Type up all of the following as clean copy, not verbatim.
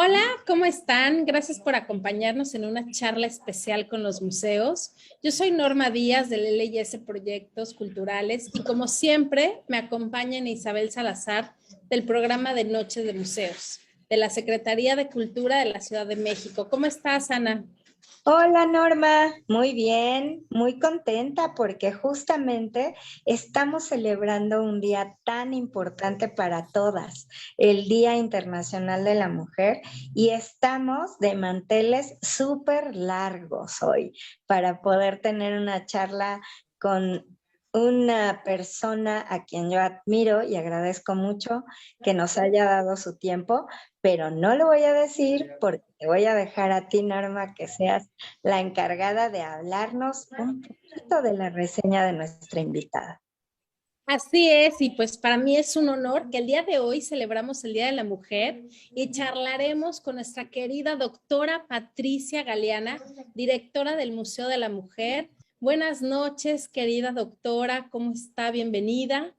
Hola, ¿cómo están? Gracias por acompañarnos en una charla especial con los museos. Yo soy Norma Díaz del LIS Proyectos Culturales y como siempre me acompaña Isabel Salazar del programa de Noches de Museos de la Secretaría de Cultura de la Ciudad de México. ¿Cómo estás, Ana? Hola Norma, muy bien, muy contenta porque justamente estamos celebrando un día tan importante para todas, el Día Internacional de la Mujer, y estamos de manteles súper largos hoy para poder tener una charla con una persona a quien yo admiro y agradezco mucho que nos haya dado su tiempo, pero no lo voy a decir porque te voy a dejar a ti, Norma, que seas la encargada de hablarnos un poquito de la reseña de nuestra invitada. Así es, y pues para mí es un honor que el día de hoy celebramos el Día de la Mujer y charlaremos con nuestra querida doctora Patricia Galeana, directora del Museo de la Mujer. Buenas noches, querida doctora, ¿cómo está? Bienvenida.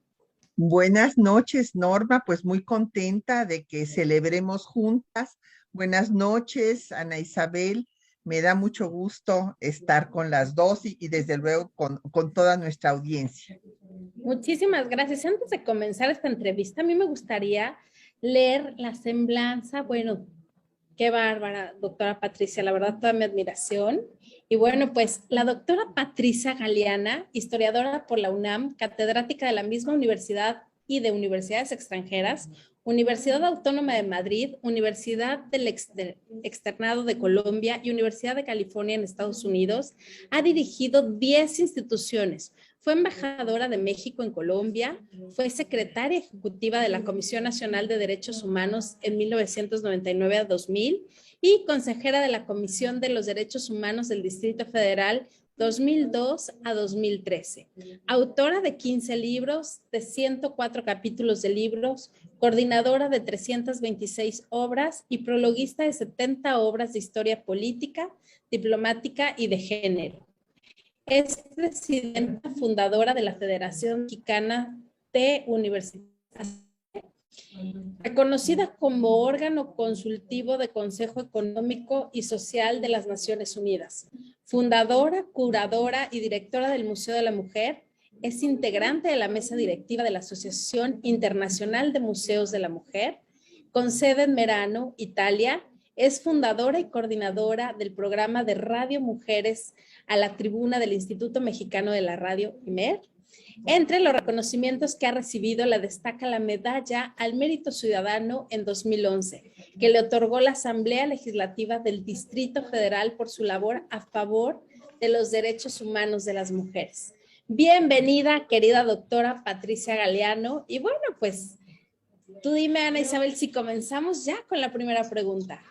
Buenas noches, Norma, pues muy contenta de que celebremos juntas. Buenas noches, Ana Isabel. Me da mucho gusto estar con las dos y desde luego con toda nuestra audiencia. Muchísimas gracias. Antes de comenzar esta entrevista, a mí me gustaría leer la semblanza, bueno, qué bárbara, doctora Patricia, la verdad, toda mi admiración. Y bueno, pues la doctora Patricia Galeana, historiadora por la UNAM, catedrática de la misma universidad y de universidades extranjeras, Universidad Autónoma de Madrid, Universidad del Externado de Colombia y Universidad de California en Estados Unidos, ha dirigido 10 instituciones. Fue embajadora de México en Colombia, fue secretaria ejecutiva de la Comisión Nacional de Derechos Humanos en 1999 a 2000 y consejera de la Comisión de los Derechos Humanos del Distrito Federal 2002 a 2013. Autora de 15 libros, de 104 capítulos de libros, coordinadora de 326 obras y prologuista de 70 obras de historia política, diplomática y de género. Es presidenta fundadora de la Federación Mexicana de Universidades, reconocida como órgano consultivo de Consejo Económico y Social de las Naciones Unidas. Fundadora, curadora y directora del Museo de la Mujer, es integrante de la mesa directiva de la Asociación Internacional de Museos de la Mujer, con sede en Merano, Italia. Es fundadora y coordinadora del programa de Radio Mujeres a la Tribuna del Instituto Mexicano de la Radio, IMER. Entre los reconocimientos que ha recibido, la destaca la Medalla al Mérito Ciudadano en 2011, que le otorgó la Asamblea Legislativa del Distrito Federal por su labor a favor de los derechos humanos de las mujeres. Bienvenida, querida doctora Patricia Galeano. Y bueno, pues tú dime, Ana Isabel, si comenzamos ya con la primera pregunta.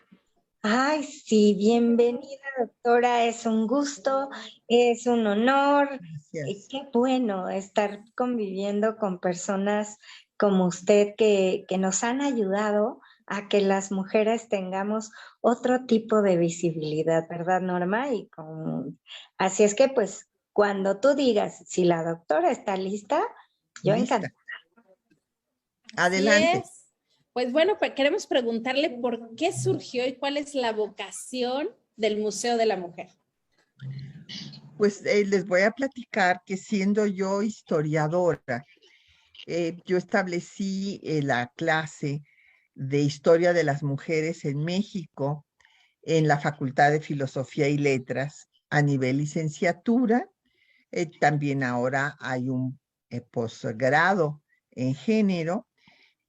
Ay, sí, bienvenida, doctora. Es un gusto, es un honor. Gracias. Qué bueno estar conviviendo con personas como usted que nos han ayudado a que las mujeres tengamos otro tipo de visibilidad, ¿verdad, Norma? Así es que, pues, cuando tú digas si la doctora está lista, yo Lista. encantada. Así Adelante. es. Pues bueno, pues queremos preguntarle por qué surgió y cuál es la vocación del Museo de la Mujer. Pues les voy a platicar que siendo yo historiadora, yo establecí la clase de Historia de las Mujeres en México en la Facultad de Filosofía y Letras a nivel licenciatura. También ahora hay un posgrado en género,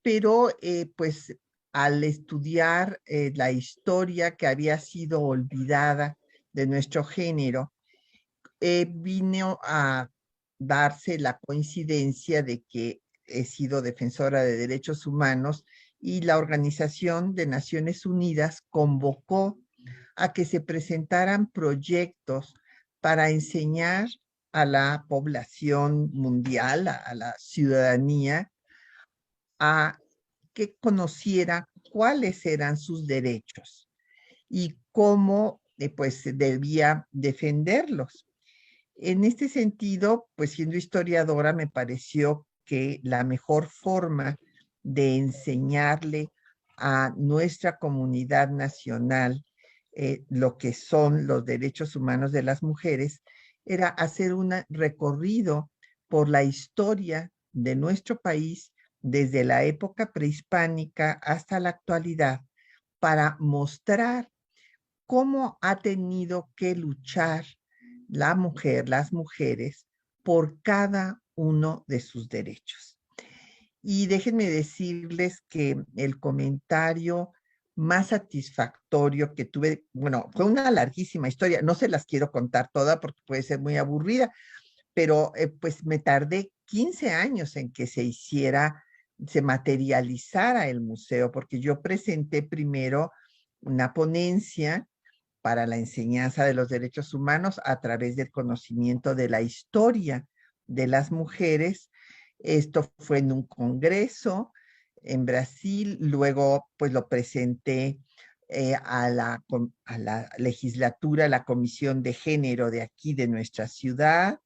pero pues al estudiar la historia que había sido olvidada de nuestro género, vino a darse la coincidencia de que he sido defensora de derechos humanos y la Organización de Naciones Unidas convocó a que se presentaran proyectos para enseñar a la población mundial, a la ciudadanía, a que conociera cuáles eran sus derechos y cómo pues debía defenderlos. En este sentido, pues siendo historiadora, me pareció que la mejor forma de enseñarle a nuestra comunidad nacional lo que son los derechos humanos de las mujeres, era hacer un recorrido por la historia de nuestro país desde la época prehispánica hasta la actualidad para mostrar cómo ha tenido que luchar la mujer, las mujeres, por cada uno de sus derechos. Y déjenme decirles que el comentario más satisfactorio que tuve, bueno, fue una larguísima historia, no se las quiero contar toda porque puede ser muy aburrida, pero pues me tardé 15 años en que se materializara el museo, porque yo presenté primero una ponencia para la enseñanza de los derechos humanos a través del conocimiento de la historia de las mujeres. Esto fue en un congreso en Brasil, luego pues lo presenté a la legislatura, a la comisión de género de aquí, de nuestra ciudad,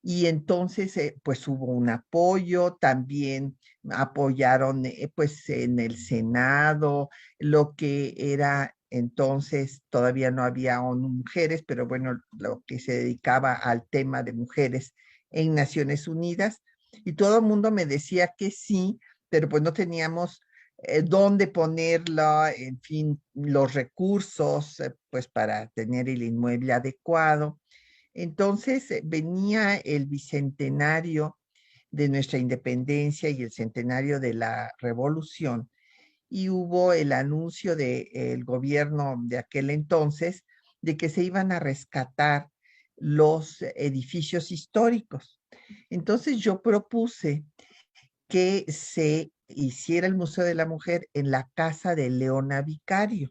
y entonces pues hubo un apoyo, también apoyaron pues en el Senado, lo que era entonces, todavía no había ONU Mujeres, pero bueno, lo que se dedicaba al tema de mujeres en Naciones Unidas, y todo el mundo me decía que sí, pero pues no teníamos dónde ponerla, en fin, los recursos pues para tener el inmueble adecuado. Entonces venía el bicentenario de nuestra independencia y el centenario de la revolución, y hubo el anuncio del gobierno de aquel entonces de que se iban a rescatar los edificios históricos. Entonces yo propuse que se hiciera el Museo de la Mujer en la casa de Leona Vicario,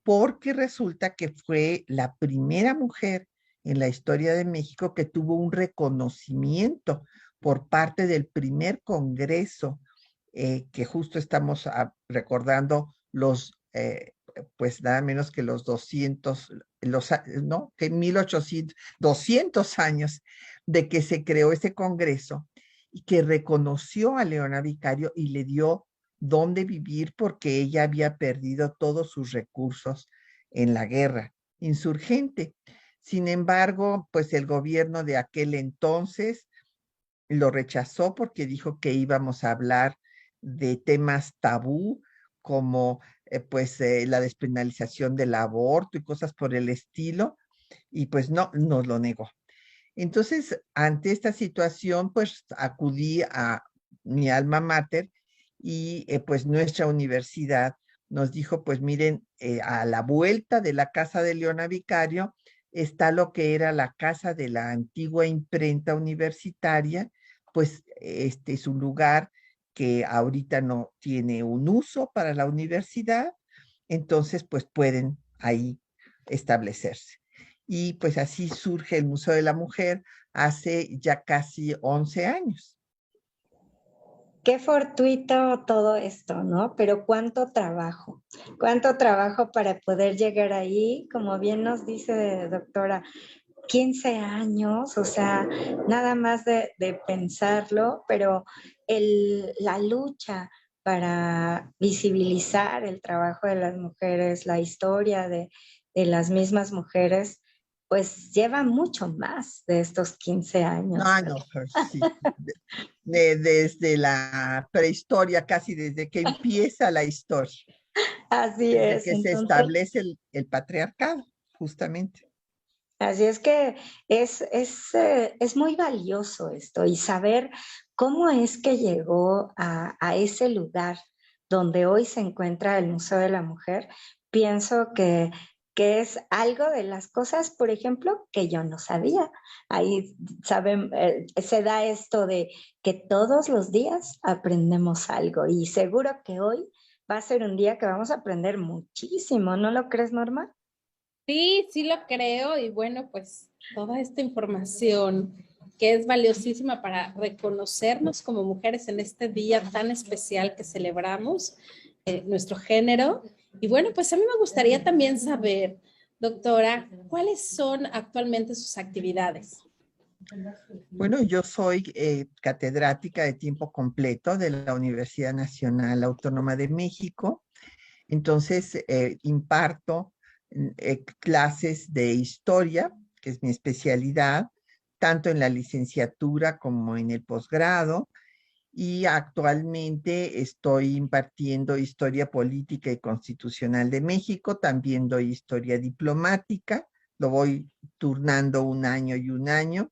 porque resulta que fue la primera mujer en la historia de México que tuvo un reconocimiento por parte del primer congreso, que justo estamos recordando pues nada menos que los 200, no, que 1800, 200 años de que se creó ese congreso y que reconoció a Leona Vicario y le dio dónde vivir porque ella había perdido todos sus recursos en la guerra insurgente. Sin embargo, pues el gobierno de aquel entonces lo rechazó porque dijo que íbamos a hablar de temas tabú como la despenalización del aborto y cosas por el estilo, y pues no, nos lo negó. Entonces, ante esta situación, pues acudí a mi alma mater y pues nuestra universidad nos dijo, pues miren, a la vuelta de la casa de Leona Vicario está lo que era la casa de la antigua imprenta universitaria, pues este es un lugar que ahorita no tiene un uso para la universidad, entonces pues pueden ahí establecerse. Y pues así surge el Museo de la Mujer hace ya casi 11 años. Qué fortuito todo esto, ¿no? Pero cuánto trabajo para poder llegar ahí, como bien nos dice doctora, 15 años, o sea, nada más de pensarlo, pero la lucha para visibilizar el trabajo de las mujeres, la historia de las mismas mujeres, pues lleva mucho más de estos 15 años. No, no, sí. Desde la prehistoria, casi desde que empieza la historia, Así desde es, que se entonces, establece el patriarcado, justamente. así es que es muy valioso esto y saber cómo es que llegó a ese lugar donde hoy se encuentra el Museo de la Mujer. Pienso que es algo de las cosas, por ejemplo, que yo no sabía. Ahí se da esto de que todos los días aprendemos algo y seguro que hoy va a ser un día que vamos a aprender muchísimo, ¿no lo crees, Norma? Sí, sí lo creo y bueno, pues toda esta información que es valiosísima para reconocernos como mujeres en este día tan especial que celebramos nuestro género. Y bueno, pues a mí me gustaría también saber, doctora, ¿cuáles son actualmente sus actividades? Bueno, yo soy catedrática de tiempo completo de la Universidad Nacional Autónoma de México. Entonces, imparto clases de historia, que es mi especialidad, tanto en la licenciatura como en el posgrado. Y actualmente estoy impartiendo historia política y constitucional de México. También doy historia diplomática. Lo voy turnando un año y un año.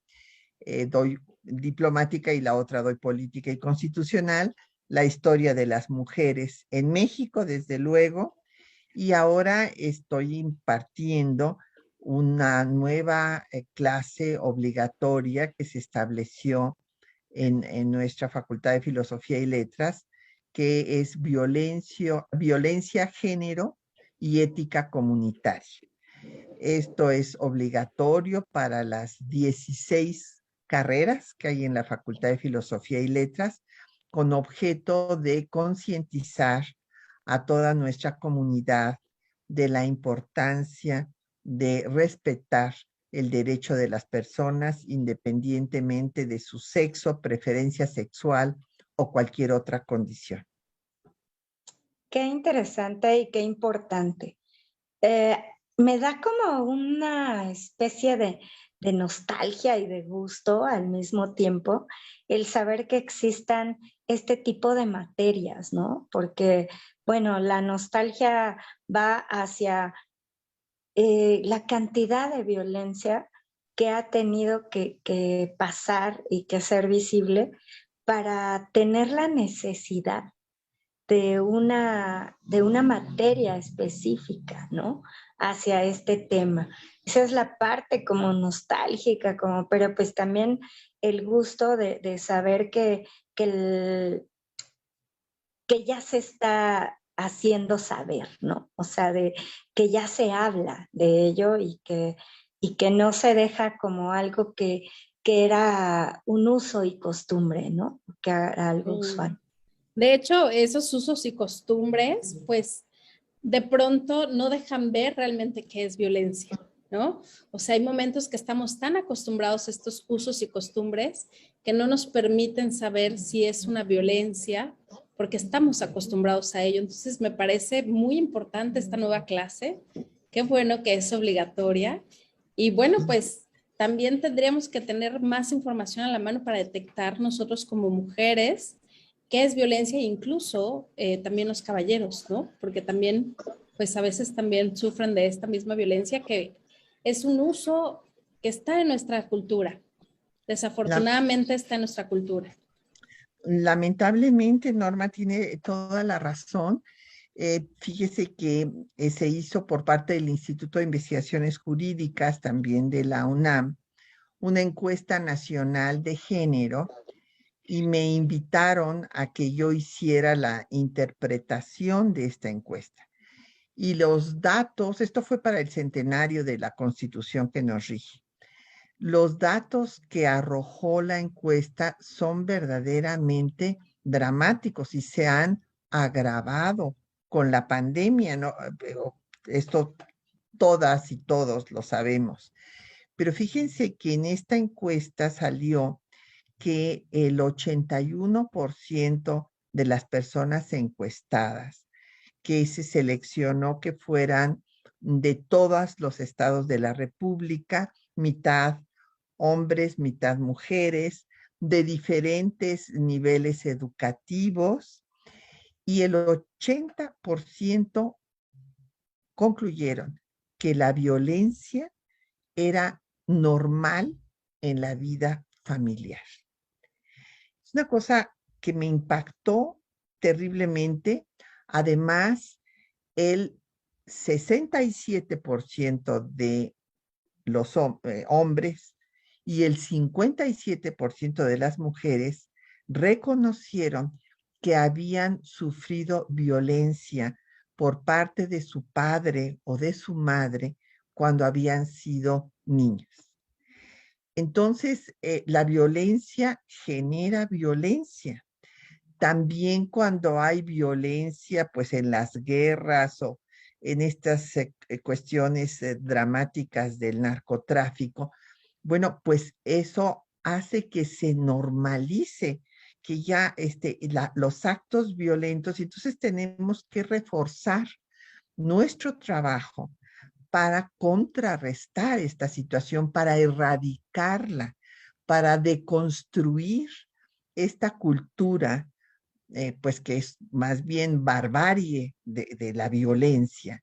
Doy diplomática y la otra doy política y constitucional. La historia de las mujeres en México, desde luego, y ahora estoy impartiendo una nueva clase obligatoria que se estableció en nuestra Facultad de Filosofía y Letras, que es violencia, género y ética comunitaria. Esto es obligatorio para las 16 carreras que hay en la Facultad de Filosofía y Letras, con objeto de concientizar a toda nuestra comunidad de la importancia de respetar el derecho de las personas independientemente de su sexo, preferencia sexual o cualquier otra condición. Qué interesante y qué importante. Eh, Me da como una especie de nostalgia y de gusto al mismo tiempo el saber que existan este tipo de materias, ¿no? Porque, bueno, la nostalgia va hacia la cantidad de violencia que ha tenido que pasar y que ser visible para tener la necesidad de una materia específica, ¿no? Hacia este tema. Esa es la parte como nostálgica, como, pero pues también el gusto de saber que ya se está haciendo saber, ¿no? O sea, de que ya se habla de ello y que no se deja como algo que era un uso y costumbre, ¿no? Que era algo Sí. usual. De hecho, esos usos y costumbres, pues de pronto no dejan ver realmente qué es violencia, ¿no? O sea, hay momentos que estamos tan acostumbrados a estos usos y costumbres que no nos permiten saber si es una violencia porque estamos acostumbrados a ello. Entonces, me parece muy importante esta nueva clase. Qué bueno que es obligatoria. Y bueno, pues también tendríamos que tener más información a la mano para detectar nosotros como mujeres qué es violencia e incluso también los caballeros, ¿no? Porque también, pues a veces también sufren de esta misma violencia que es un uso que está en nuestra cultura. La, Desafortunadamente está en nuestra cultura. Lamentablemente, Norma tiene toda la razón. Fíjese que se hizo por parte del Instituto de Investigaciones Jurídicas, también de la UNAM, una encuesta nacional de género y me invitaron a que yo hiciera la interpretación de esta encuesta. Y los datos, esto fue para el centenario de la Constitución que nos rige. Los datos que arrojó la encuesta son verdaderamente dramáticos y se han agravado con la pandemia, ¿no? Esto todas y todos lo sabemos. Pero fíjense que en esta encuesta salió que el 81% de las personas encuestadas que se seleccionó que fueran de todos los estados de la República, mitad hombres, mitad mujeres, de diferentes niveles educativos, y el 80% concluyeron que la violencia era normal en la vida familiar. Es una cosa que me impactó terriblemente. Además, el 67% de los hombres y el 57% de las mujeres reconocieron que habían sufrido violencia por parte de su padre o de su madre cuando habían sido niños. Entonces, la violencia genera violencia. También cuando hay violencia, pues en las guerras o en estas cuestiones dramáticas del narcotráfico, Bueno, pues eso hace que se normalice, que ya los actos violentos, y entonces tenemos que reforzar nuestro trabajo para contrarrestar esta situación, para erradicarla, para deconstruir esta cultura, pues que es más bien barbarie de la violencia,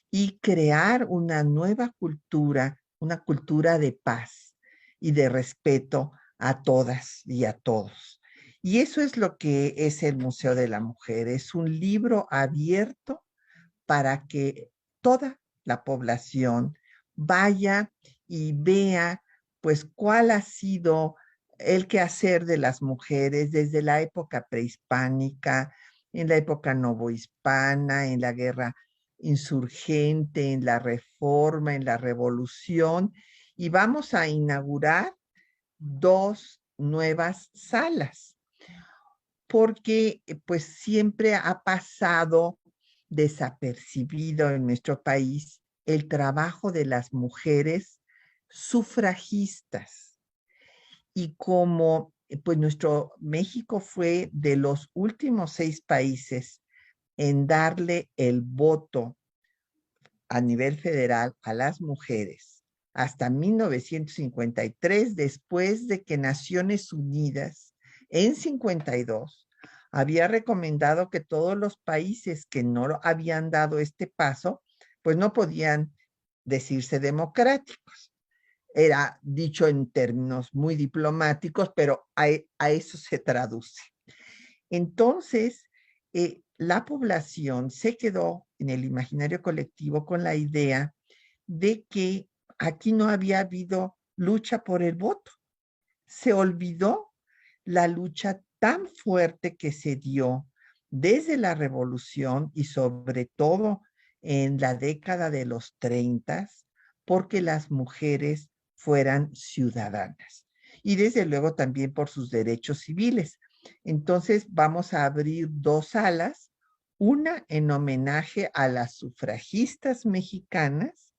y crear una nueva cultura, una cultura de paz y de respeto a todas y a todos. Y eso es lo que es el Museo de la Mujer. Es un libro abierto para que toda la población vaya y vea pues cuál ha sido el quehacer de las mujeres desde la época prehispánica, en la época novohispana, en la guerra insurgente, en la reforma, en la revolución, y vamos a inaugurar 2 nuevas salas, porque pues siempre ha pasado desapercibido en nuestro país el trabajo de las mujeres sufragistas. Y como pues nuestro México fue de los últimos 6 países en darle el voto a nivel federal a las mujeres hasta 1953, después de que Naciones Unidas en 52 había recomendado que todos los países que no habían dado este paso, pues no podían decirse democráticos. Era dicho en términos muy diplomáticos, pero a eso se traduce. Entonces, la población se quedó en el imaginario colectivo con la idea de que aquí no había habido lucha por el voto. Se olvidó la lucha tan fuerte que se dio desde la revolución y sobre todo en la década de los 30, porque las mujeres fueran ciudadanas y desde luego también por sus derechos civiles. Entonces vamos a abrir 2 salas, una en homenaje a las sufragistas mexicanas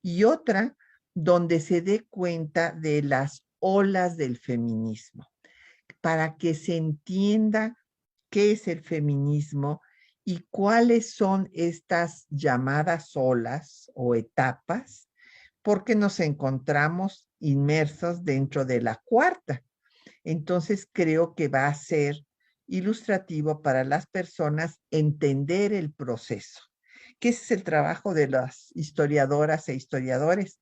y otra donde se dé cuenta de las olas del feminismo, para que se entienda qué es el feminismo y cuáles son estas llamadas olas o etapas, porque nos encontramos inmersos dentro de la cuarta. Entonces creo que va a ser ilustrativo para las personas entender el proceso, que ese es el trabajo de las historiadoras e historiadores,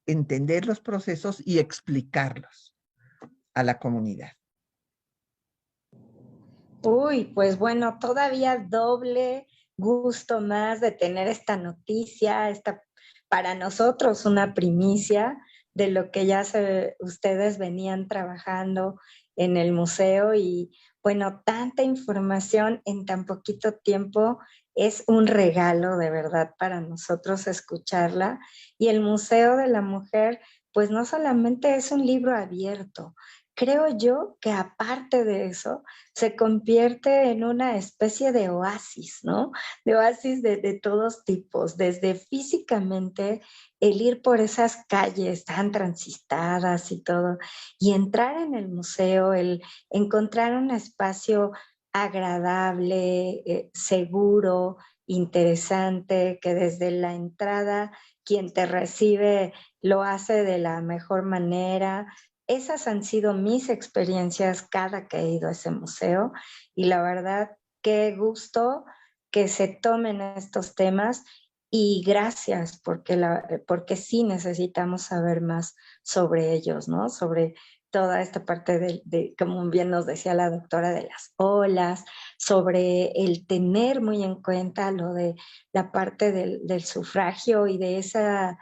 entender los procesos y explicarlos a la comunidad. Uy, pues bueno, todavía doble gusto más de tener esta noticia, esta para nosotros una primicia de lo que ya ustedes venían trabajando en el museo y bueno, tanta información en tan poquito tiempo es un regalo de verdad para nosotros escucharla y el Museo de la Mujer pues no solamente es un libro abierto, creo yo que aparte de eso se convierte en una especie de oasis, ¿no? De oasis de todos tipos, desde físicamente el ir por esas calles tan transitadas y todo, y entrar en el museo, el encontrar un espacio agradable, seguro, interesante, que desde la entrada quien te recibe lo hace de la mejor manera. Esas han sido mis experiencias cada que he ido a ese museo y la verdad, qué gusto que se tomen estos temas y gracias porque sí necesitamos saber más sobre ellos, ¿no? Sobre toda esta parte como bien nos decía la doctora, de las olas, sobre el tener muy en cuenta lo de la parte del sufragio y de esa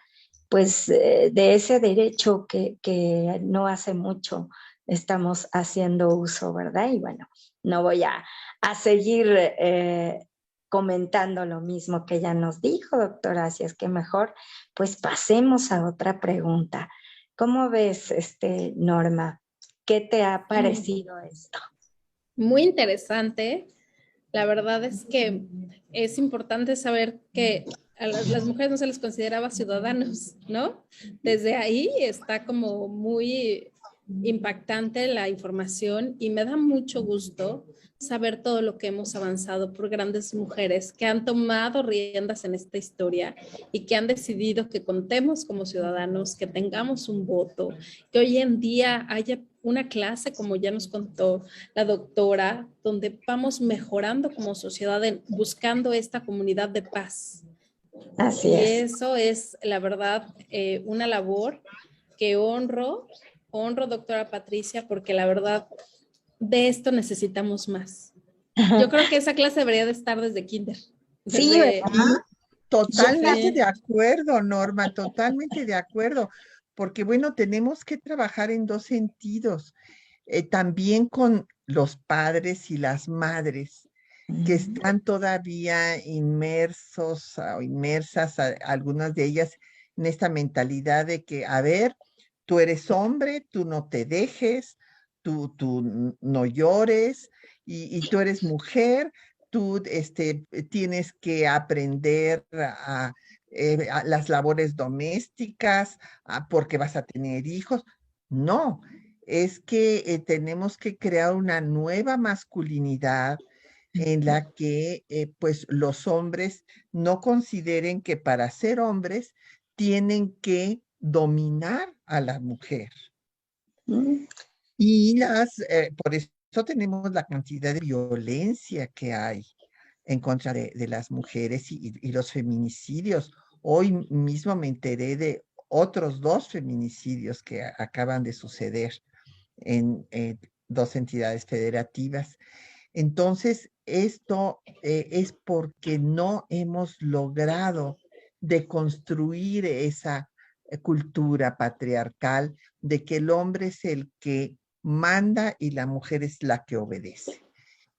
pues de ese derecho que no hace mucho estamos haciendo uso, ¿verdad? Y bueno, no voy a seguir comentando lo mismo que ya nos dijo, doctora, así es que mejor, pues pasemos a otra pregunta. ¿Cómo ves, Norma? ¿Qué te ha parecido esto? Muy interesante. La verdad es que es importante saber que a las mujeres no se les consideraba ciudadanos, ¿no? Desde ahí está como muy impactante la información y me da mucho gusto saber todo lo que hemos avanzado por grandes mujeres que han tomado riendas en esta historia y que han decidido que contemos como ciudadanos, que tengamos un voto, que hoy en día haya una clase, como ya nos contó la doctora, donde vamos mejorando como sociedad buscando esta comunidad de paz. Así Y es. eso es, la verdad, una labor que honro, doctora Patricia, porque la verdad, de esto necesitamos más. Yo creo que esa clase debería de estar desde kinder, Sí, desde, ¿verdad? Yo Totalmente de sí, acuerdo, Norma, totalmente de acuerdo, porque bueno, tenemos que trabajar en dos sentidos, también con los padres y las madres que están todavía inmersos o inmersas, algunas de ellas, en esta mentalidad de que, a ver, tú eres hombre, tú no te dejes, tú no llores, y tú eres mujer, tú tienes que aprender a las labores domésticas, porque vas a tener hijos. No, es que tenemos que crear una nueva masculinidad en la que pues los hombres no consideren que para ser hombres tienen que dominar a la mujer. Mm, Y por eso tenemos la cantidad de violencia que hay en contra de las mujeres y los feminicidios. Hoy mismo me enteré de otros dos feminicidios que acaban de suceder en dos entidades federativas. Entonces, esto es porque no hemos logrado deconstruir esa cultura patriarcal de que el hombre es el que manda y la mujer es la que obedece.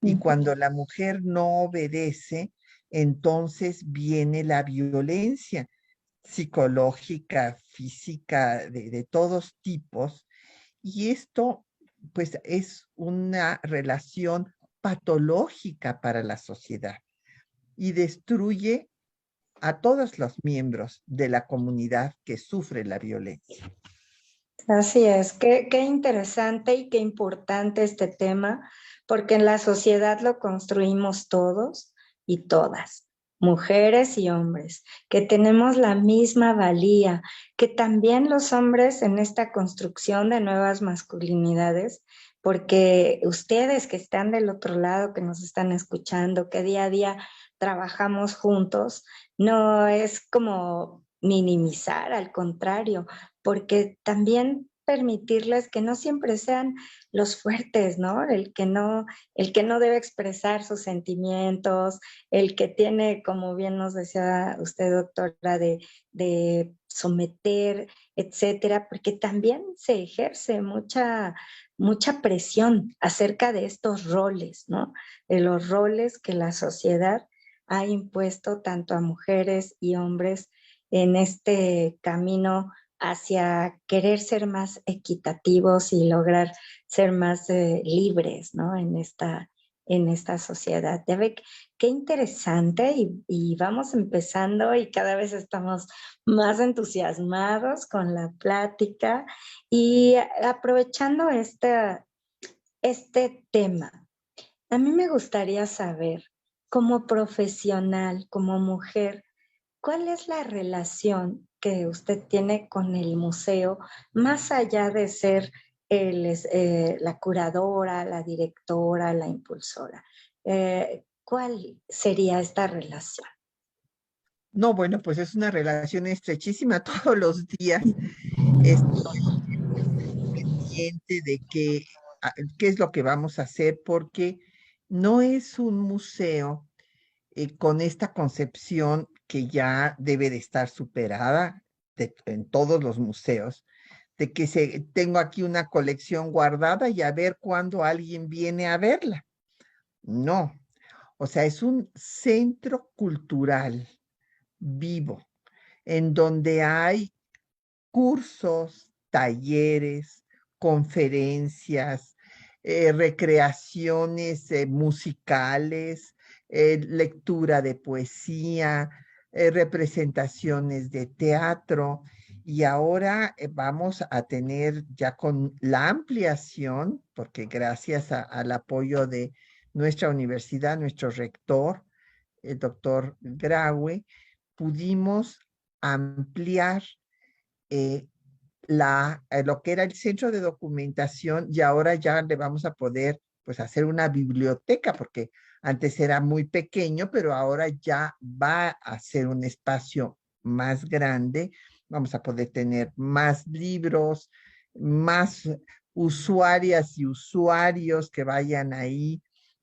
Y mm. cuando la mujer no obedece, entonces viene la violencia psicológica, física, de todos tipos, y esto, pues, es una relación patológica para la sociedad y destruye a todos los miembros de la comunidad que sufre la violencia. Así es, qué interesante y qué importante este tema, porque en la sociedad lo construimos todos y todas, mujeres y hombres, que tenemos la misma valía, que también los hombres en esta construcción de nuevas masculinidades, porque ustedes que están del otro lado, que nos están escuchando, que día a día trabajamos juntos, no es como minimizar, al contrario, porque también permitirles que no siempre sean los fuertes, ¿no? El que no debe expresar sus sentimientos, el que tiene, como bien nos decía usted, doctora, de someter, etcétera, porque también se ejerce mucha presión acerca de estos roles, ¿no? De los roles que la sociedad ha impuesto tanto a mujeres y hombres en este camino hacia querer ser más equitativos y lograr ser más libres, ¿no? En esta sociedad. Ya ve qué interesante y vamos empezando y cada vez estamos más entusiasmados con la plática y aprovechando este tema. A mí me gustaría saber, como profesional, como mujer, ¿cuál es la relación que usted tiene con el museo, más allá de ser la curadora, la directora, la impulsora? ¿Cuál sería esta relación? No, bueno, pues es una relación estrechísima todos los días. Estoy pendiente de qué es lo que vamos a hacer, porque no es un museo con esta concepción que ya debe de estar superada en todos los museos, de que tengo aquí una colección guardada y a ver cuándo alguien viene a verla. No, o sea, es un centro cultural vivo, en donde hay cursos, talleres, conferencias, recreaciones musicales, lectura de poesía, representaciones de teatro. Y ahora vamos a tener ya con la ampliación, porque gracias al apoyo de nuestra universidad, nuestro rector, el doctor Graue, pudimos ampliar eh, lo que era el centro de documentación y ahora ya le vamos a poder pues hacer una biblioteca porque antes era muy pequeño, pero ahora ya va a ser un espacio más grande. Vamos a poder tener más libros, más usuarias y usuarios que vayan ahí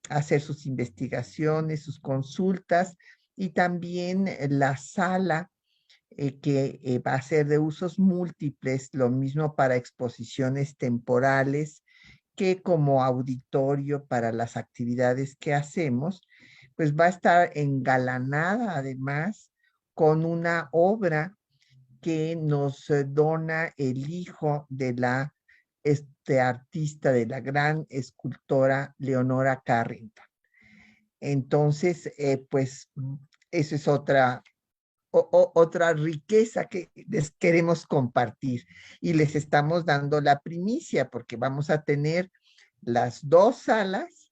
a hacer sus investigaciones, sus consultas y también la sala que va a ser de usos múltiples, lo mismo para exposiciones temporales que como auditorio para las actividades que hacemos, pues va a estar engalanada además con una obra que nos dona el hijo de la artista, de la gran escultora Leonora Carrington. Entonces, pues eso es otra riqueza que les queremos compartir y les estamos dando la primicia porque vamos a tener las dos salas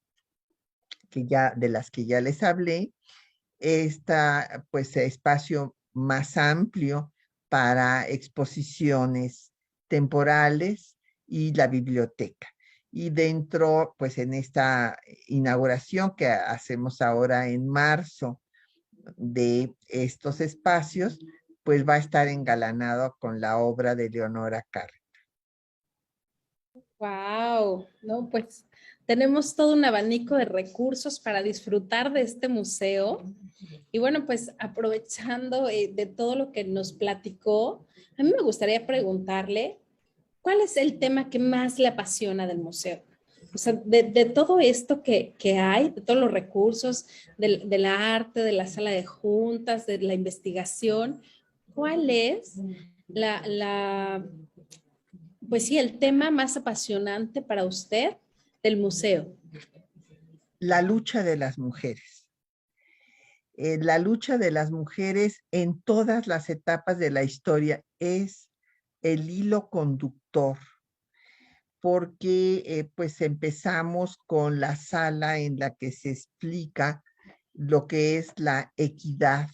de las que ya les hablé, esta pues espacio más amplio para exposiciones temporales y la biblioteca. Y dentro, pues en esta inauguración que hacemos ahora en marzo de estos espacios, pues va a estar engalanado con la obra de Leonora Carrington. Wow, no, pues tenemos todo un abanico de recursos para disfrutar de este museo. Y bueno, pues aprovechando de todo lo que nos platicó, a mí me gustaría preguntarle, ¿cuál es el tema que más le apasiona del museo? O sea, de todo esto que hay, de todos los recursos, del arte, de la sala de juntas, de la investigación, ¿cuál es pues sí, el tema más apasionante para usted del museo? La lucha de las mujeres. La lucha de las mujeres en todas las etapas de la historia es el hilo conductor, porque pues empezamos con la sala en la que se explica lo que es la equidad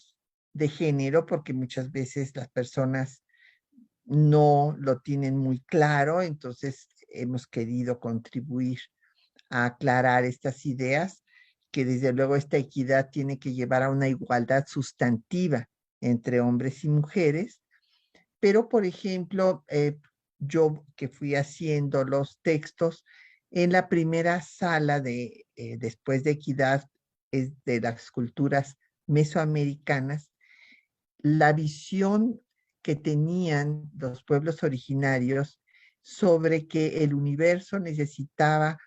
de género, porque muchas veces las personas no lo tienen muy claro, entonces hemos querido contribuir a aclarar estas ideas, que desde luego esta equidad tiene que llevar a una igualdad sustantiva entre hombres y mujeres, pero por ejemplo, yo que fui haciendo los textos en la primera sala después de equidad es de las culturas mesoamericanas, la visión que tenían los pueblos originarios sobre que el universo necesitaba,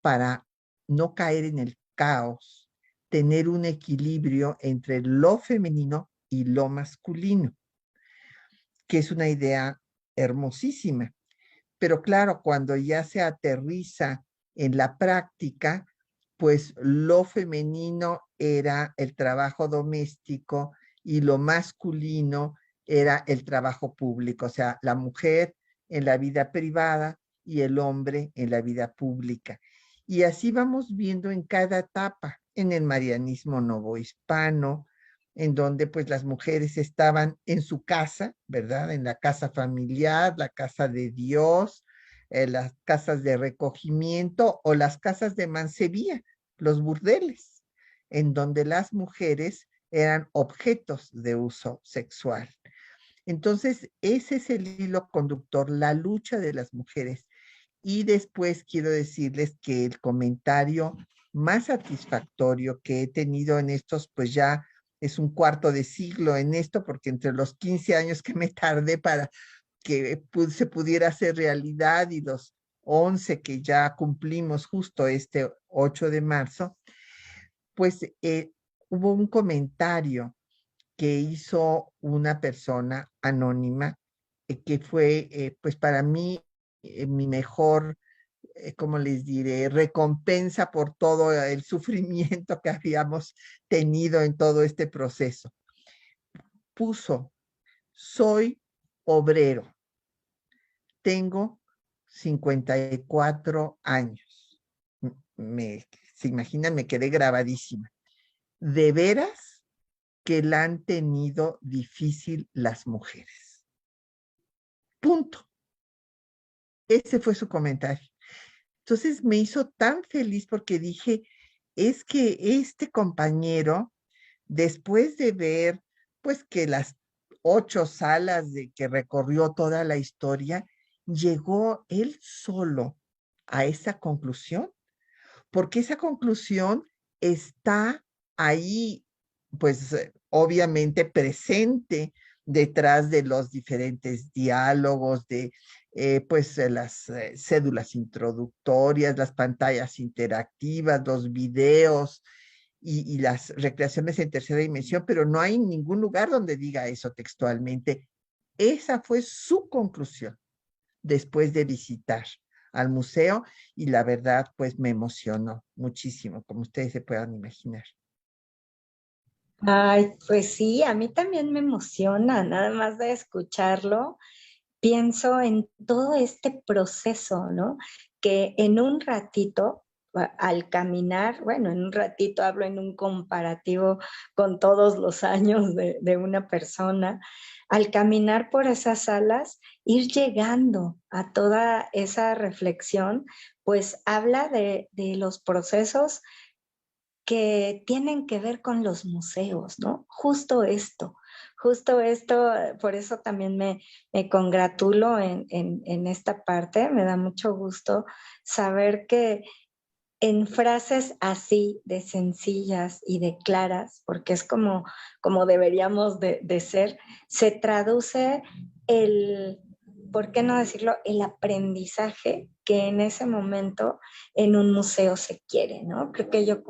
para no caer en el caos, tener un equilibrio entre lo femenino y lo masculino, que es una idea hermosísima. Pero claro, cuando ya se aterriza en la práctica, pues lo femenino era el trabajo doméstico y lo masculino era el trabajo público, o sea, la mujer en la vida privada y el hombre en la vida pública. Y así vamos viendo en cada etapa, en el marianismo novohispano, en donde pues las mujeres estaban en su casa, ¿verdad? En la casa familiar, la casa de Dios, las casas de recogimiento o las casas de mancebía, los burdeles, en donde las mujeres eran objetos de uso sexual. Entonces, ese es el hilo conductor, la lucha de las mujeres. Y después quiero decirles que el comentario más satisfactorio que he tenido en estos, pues ya es un cuarto de siglo en esto, porque entre los 15 años que me tardé para que se pudiera hacer realidad y los 11 que ya cumplimos justo este 8 de marzo, pues hubo un comentario que hizo una persona anónima que fue, pues para mí, mi mejor ¿cómo les diré? Recompensa por todo el sufrimiento que habíamos tenido en todo este proceso. Puso, soy obrero, tengo 54 años. Se imaginan, me quedé grabadísima. ¿De veras que la han tenido difícil las mujeres? Punto. Ese fue su comentario. Entonces me hizo tan feliz porque dije, es que este compañero, después de ver, pues que las 8 salas de que recorrió toda la historia, llegó él solo a esa conclusión, porque esa conclusión está ahí, pues obviamente presente detrás de los diferentes diálogos, de pues las cédulas introductorias, las pantallas interactivas, los videos y las recreaciones en tercera dimensión, pero no hay ningún lugar donde diga eso textualmente. Esa fue su conclusión después de visitar al museo y la verdad pues me emocionó muchísimo, como ustedes se puedan imaginar. Ay, pues sí, a mí también me emociona, nada más de escucharlo. Pienso en todo este proceso, ¿no? Que en un ratito, al caminar, bueno, en un ratito hablo en un comparativo con todos los años de una persona, al caminar por esas salas, ir llegando a toda esa reflexión, pues habla de los procesos que tienen que ver con los museos, ¿no? Justo esto, por eso también me congratulo en esta parte, me da mucho gusto saber que en frases así de sencillas y de claras, porque es como deberíamos de ser, se traduce el, ¿por qué no decirlo? El aprendizaje que en ese momento en un museo se quiere, ¿no? Creo que yo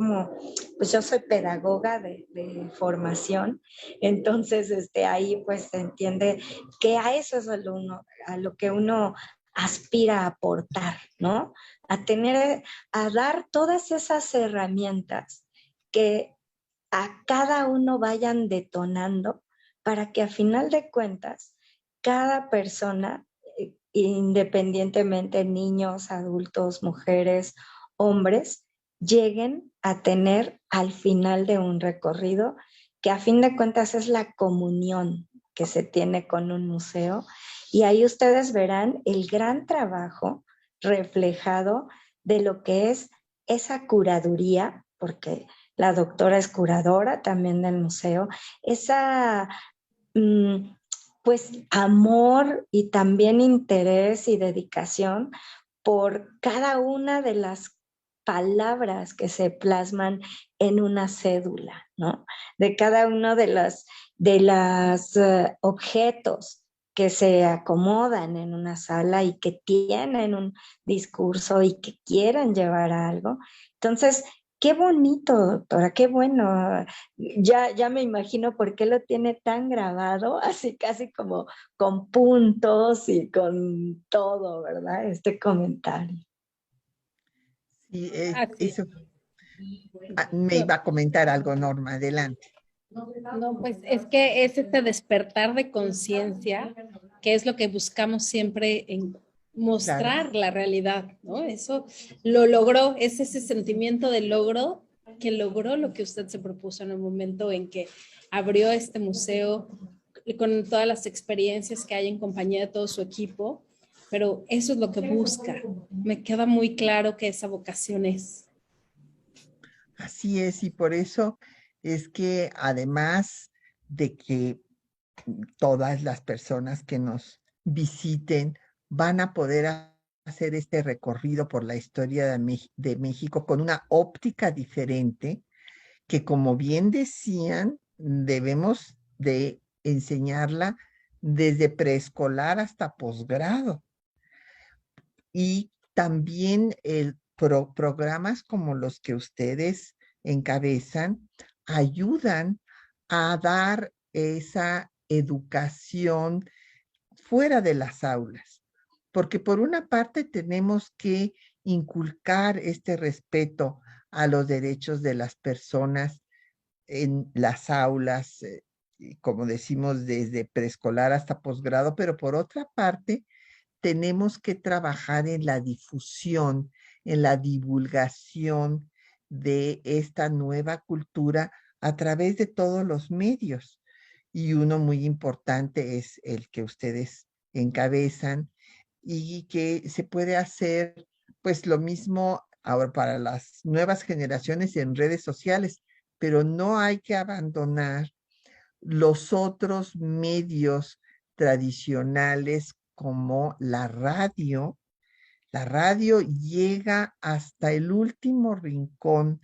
pues yo soy pedagoga de formación, entonces ahí pues se entiende que a eso es a lo que uno aspira a aportar, ¿no? A tener, a dar todas esas herramientas que a cada uno vayan detonando para que a final de cuentas cada persona, independientemente niños, adultos, mujeres, hombres, lleguen a tener al final de un recorrido que a fin de cuentas es la comunión que se tiene con un museo. Y ahí ustedes verán el gran trabajo reflejado de lo que es esa curaduría, porque la doctora es curadora también del museo, esa pues amor y también interés y dedicación por cada una de las palabras que se plasman en una cédula, ¿no? De cada uno de las objetos que se acomodan en una sala y que tienen un discurso y que quieren llevar algo. Entonces, qué bonito, doctora, qué bueno. Ya me imagino por qué lo tiene tan grabado, así casi como con puntos y con todo, ¿verdad? Este comentario. Sí, Así. eso me iba a comentar algo, Norma, adelante. No, pues es que es este despertar de conciencia, que es lo que buscamos siempre en Claro. mostrar la realidad, ¿no? Eso lo logró, es ese sentimiento de logro que logró lo que usted se propuso en el momento en que abrió este museo con todas las experiencias que hay en compañía de todo su equipo, pero eso es lo que busca. Me queda muy claro que esa vocación es. Así es, y por eso es que además de que todas las personas que nos visiten van a poder hacer este recorrido por la historia de México con una óptica diferente, que como bien decían, debemos de enseñarla desde preescolar hasta posgrado. Y también programas como los que ustedes encabezan ayudan a dar esa educación fuera de las aulas, porque por una parte tenemos que inculcar este respeto a los derechos de las personas en las aulas, y como decimos, desde preescolar hasta posgrado, pero por otra parte, tenemos que trabajar en la difusión, en la divulgación de esta nueva cultura a través de todos los medios. Y uno muy importante es el que ustedes encabezan y que se puede hacer pues lo mismo ahora para las nuevas generaciones en redes sociales, pero no hay que abandonar los otros medios tradicionales como la radio. La radio llega hasta el último rincón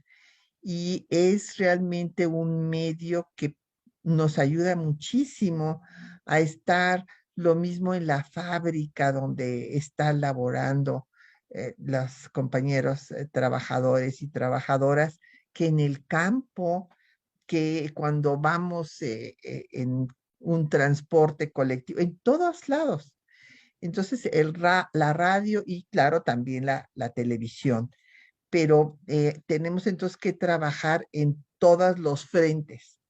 y es realmente un medio que nos ayuda muchísimo a estar lo mismo en la fábrica donde están laborando los compañeros trabajadores y trabajadoras, que en el campo, que cuando vamos en un transporte colectivo, en todos lados. Entonces, la radio y claro, también la televisión. Pero tenemos entonces que trabajar en todos los frentes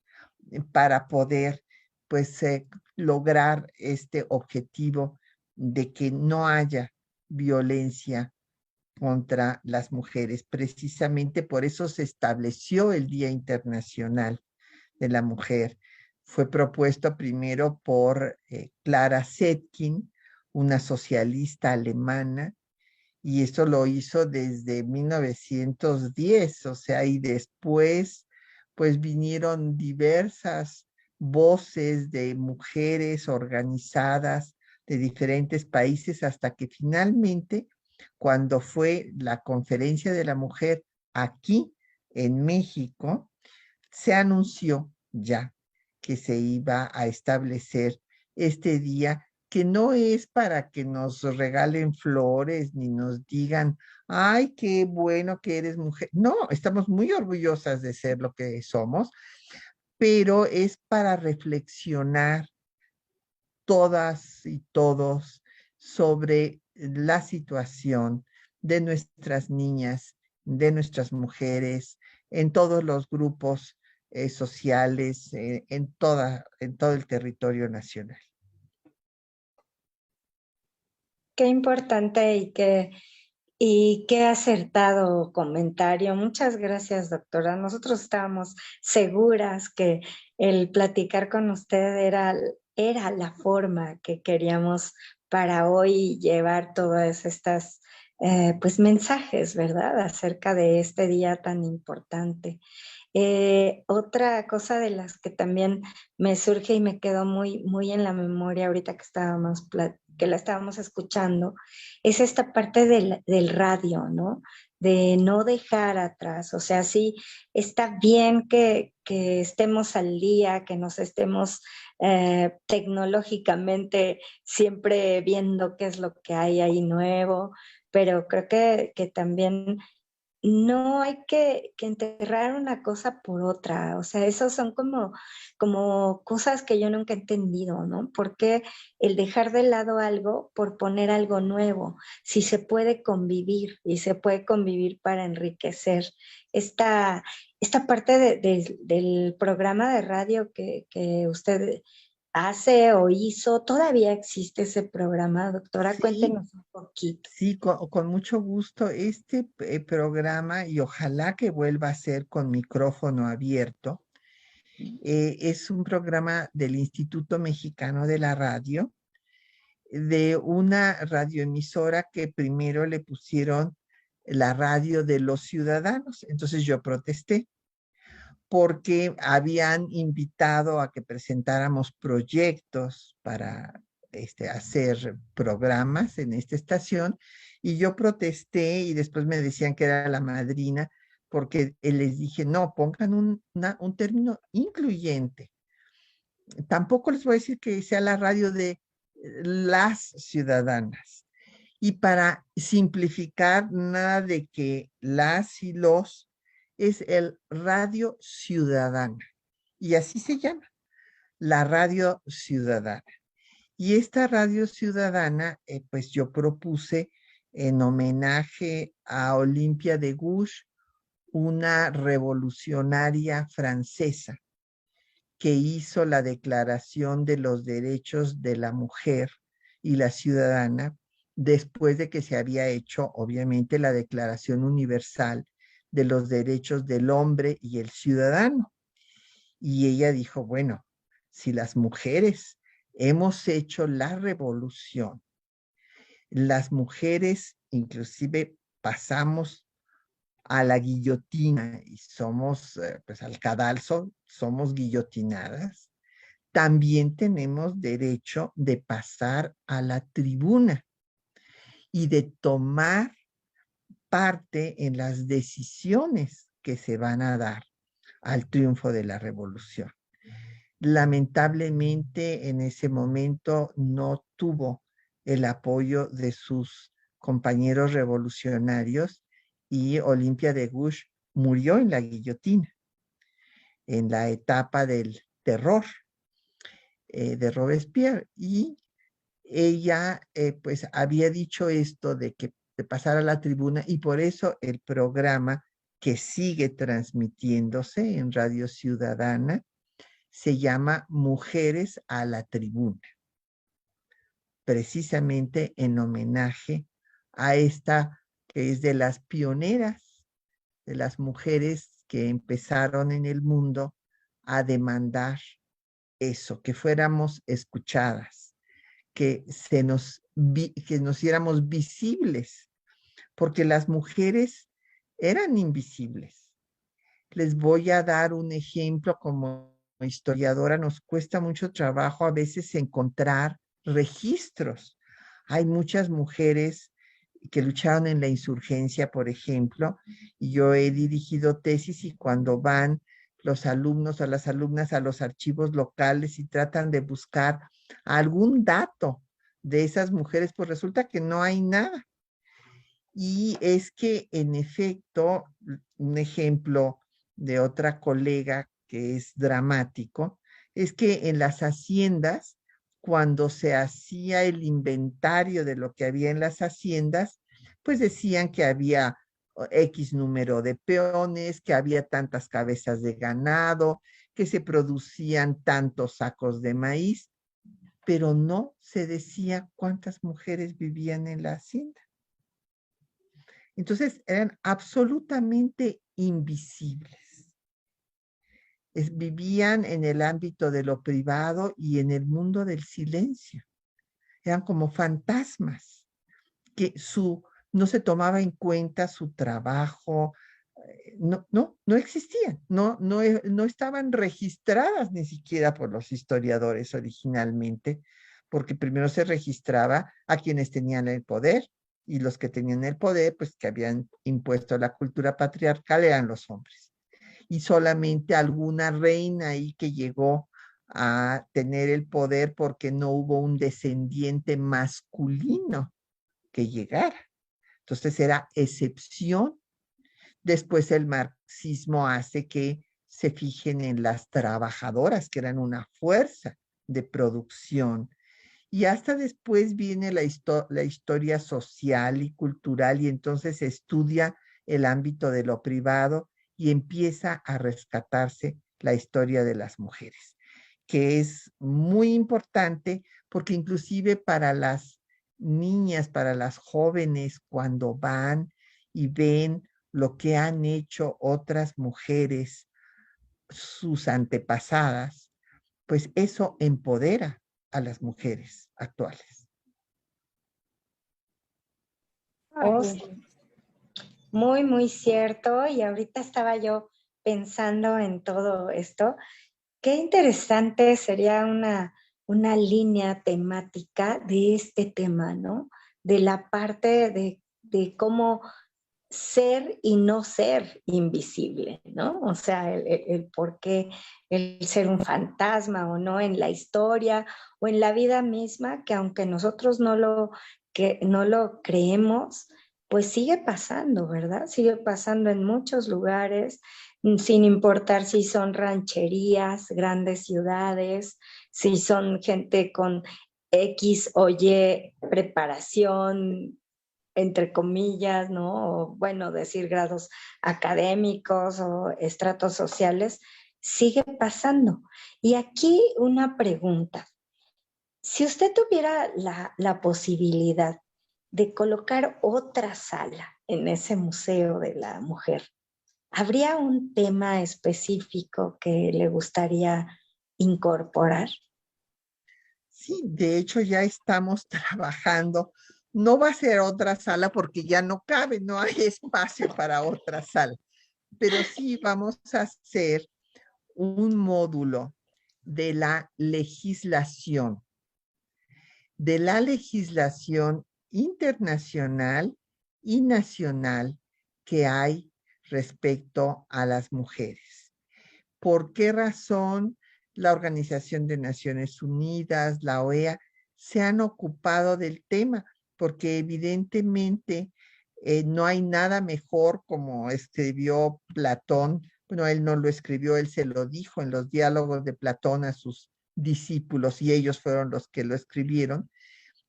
para poder, pues, lograr este objetivo de que no haya violencia contra las mujeres. Precisamente por eso se estableció el Día Internacional de la Mujer. Fue propuesto primero por Clara Zetkin, una socialista alemana, y esto lo hizo desde 1910, o sea, y después, pues vinieron diversas voces de mujeres organizadas de diferentes países hasta que finalmente, cuando fue la Conferencia de la Mujer aquí en México, se anunció ya que se iba a establecer este día, que no es para que nos regalen flores ni nos digan, ay, qué bueno que eres mujer. No, estamos muy orgullosas de ser lo que somos, pero es para reflexionar todas y todos sobre la situación de nuestras niñas, de nuestras mujeres, en todos los grupos sociales, en todo el territorio nacional. Qué importante y qué acertado comentario. Muchas gracias, doctora. Nosotros estábamos seguras que el platicar con usted era la forma que queríamos para hoy llevar todas estas pues mensajes, ¿verdad? Acerca de este día tan importante. Otra cosa de las que también me surge y me quedó muy en la memoria ahorita que la estábamos escuchando, es esta parte del radio, ¿no? De no dejar atrás. O sea, sí, está bien que estemos al día, que nos estemos tecnológicamente siempre viendo qué es lo que hay ahí nuevo, pero creo que también no hay que enterrar una cosa por otra. O sea, esos son como cosas que yo nunca he entendido, ¿no? ¿Por qué el dejar de lado algo por poner algo nuevo? Si se puede convivir y se puede convivir para enriquecer esta, esta parte del programa de radio que usted hace o hizo. ¿Todavía existe ese programa, doctora? Sí, Cuéntenos un poquito. sí, con mucho gusto. Este programa, y ojalá que vuelva a ser con micrófono abierto, es un programa del Instituto Mexicano de la Radio, de una radioemisora que primero le pusieron la radio de los ciudadanos. Entonces yo protesté porque habían invitado a que presentáramos proyectos para hacer programas en esta estación, y yo protesté y después me decían que era la madrina porque les dije, no, pongan un término incluyente. Tampoco les voy a decir que sea la radio de las ciudadanas. Y para simplificar, nada de que las y los, es el radio ciudadana. Y así se llama, la radio ciudadana. Y esta radio ciudadana, pues yo propuse en homenaje a Olympia de Gouges, una revolucionaria francesa que hizo la Declaración de los Derechos de la Mujer y la Ciudadana después de que se había hecho, obviamente, la Declaración Universal de los Derechos del Hombre y el Ciudadano. Y ella dijo, bueno, si las mujeres hemos hecho la revolución, las mujeres inclusive pasamos a la guillotina y somos, pues al cadalso, somos guillotinadas, también tenemos derecho de pasar a la tribuna y de tomar parte en las decisiones que se van a dar al triunfo de la revolución. Lamentablemente en ese momento no tuvo el apoyo de sus compañeros revolucionarios y Olympia de Gouges murió en la guillotina, en la etapa del terror de Robespierre. Y ella pues había dicho esto de que de pasar a la tribuna, y por eso el programa que sigue transmitiéndose en Radio Ciudadana se llama Mujeres a la Tribuna, precisamente en homenaje a esta que es de las pioneras, de las mujeres que empezaron en el mundo a demandar eso, que fuéramos escuchadas, que nos hiciéramos visibles, porque las mujeres eran invisibles. Les voy a dar un ejemplo. Como historiadora nos cuesta mucho trabajo a veces encontrar registros. Hay muchas mujeres que lucharon en la insurgencia, por ejemplo, y yo he dirigido tesis, y cuando van los alumnos o las alumnas a los archivos locales y tratan de buscar algún dato de esas mujeres, pues resulta que no hay nada. Y es que, en efecto, un ejemplo de otra colega que es dramático, es que en las haciendas, cuando se hacía el inventario de lo que había en las haciendas, pues decían que había X número de peones, que había tantas cabezas de ganado, que se producían tantos sacos de maíz, pero no se decía cuántas mujeres vivían en la hacienda. Entonces eran absolutamente invisibles. Vivían en el ámbito de lo privado y en el mundo del silencio. Eran como fantasmas, que no se tomaba en cuenta su trabajo, no existían, no estaban registradas ni siquiera por los historiadores originalmente, porque primero se registraba a quienes tenían el poder, y los que tenían el poder, pues que habían impuesto la cultura patriarcal, eran los hombres. Y solamente alguna reina ahí que llegó a tener el poder porque no hubo un descendiente masculino que llegara. Entonces era excepción. Después el marxismo hace que se fijen en las trabajadoras, que eran una fuerza de producción. Y hasta después viene la historia social y cultural, y entonces se estudia el ámbito de lo privado y empieza a rescatarse la historia de las mujeres, que es muy importante porque inclusive para las niñas, para las jóvenes, cuando van y ven lo que han hecho otras mujeres, sus antepasadas, pues eso empodera a las mujeres actuales. Oh, sí. Muy, muy cierto. Y ahorita estaba yo pensando en todo esto. Qué interesante sería una línea temática de este tema, ¿no? De la parte de cómo ser y no ser invisible, ¿no? O sea, el por qué el ser un fantasma o no en la historia o en la vida misma, que aunque nosotros que no lo creemos, pues sigue pasando, ¿verdad? Sigue pasando en muchos lugares, sin importar si son rancherías, grandes ciudades, si son gente con X o Y preparación, entre comillas, ¿no? O, bueno, decir grados académicos o estratos sociales, sigue pasando. Y aquí una pregunta. Si usted tuviera la posibilidad de colocar otra sala en ese Museo de la Mujer, ¿habría un tema específico que le gustaría incorporar? Sí, de hecho ya estamos trabajando. No va a ser otra sala porque ya no cabe, no hay espacio para otra sala, pero sí vamos a hacer un módulo de de la legislación internacional y nacional que hay respecto a las mujeres. ¿Por qué razón la Organización de Naciones Unidas, la OEA, se han ocupado del tema? Porque evidentemente no hay nada mejor, como escribió Platón. Bueno, él no lo escribió, él se lo dijo en los diálogos de Platón a sus discípulos y ellos fueron los que lo escribieron.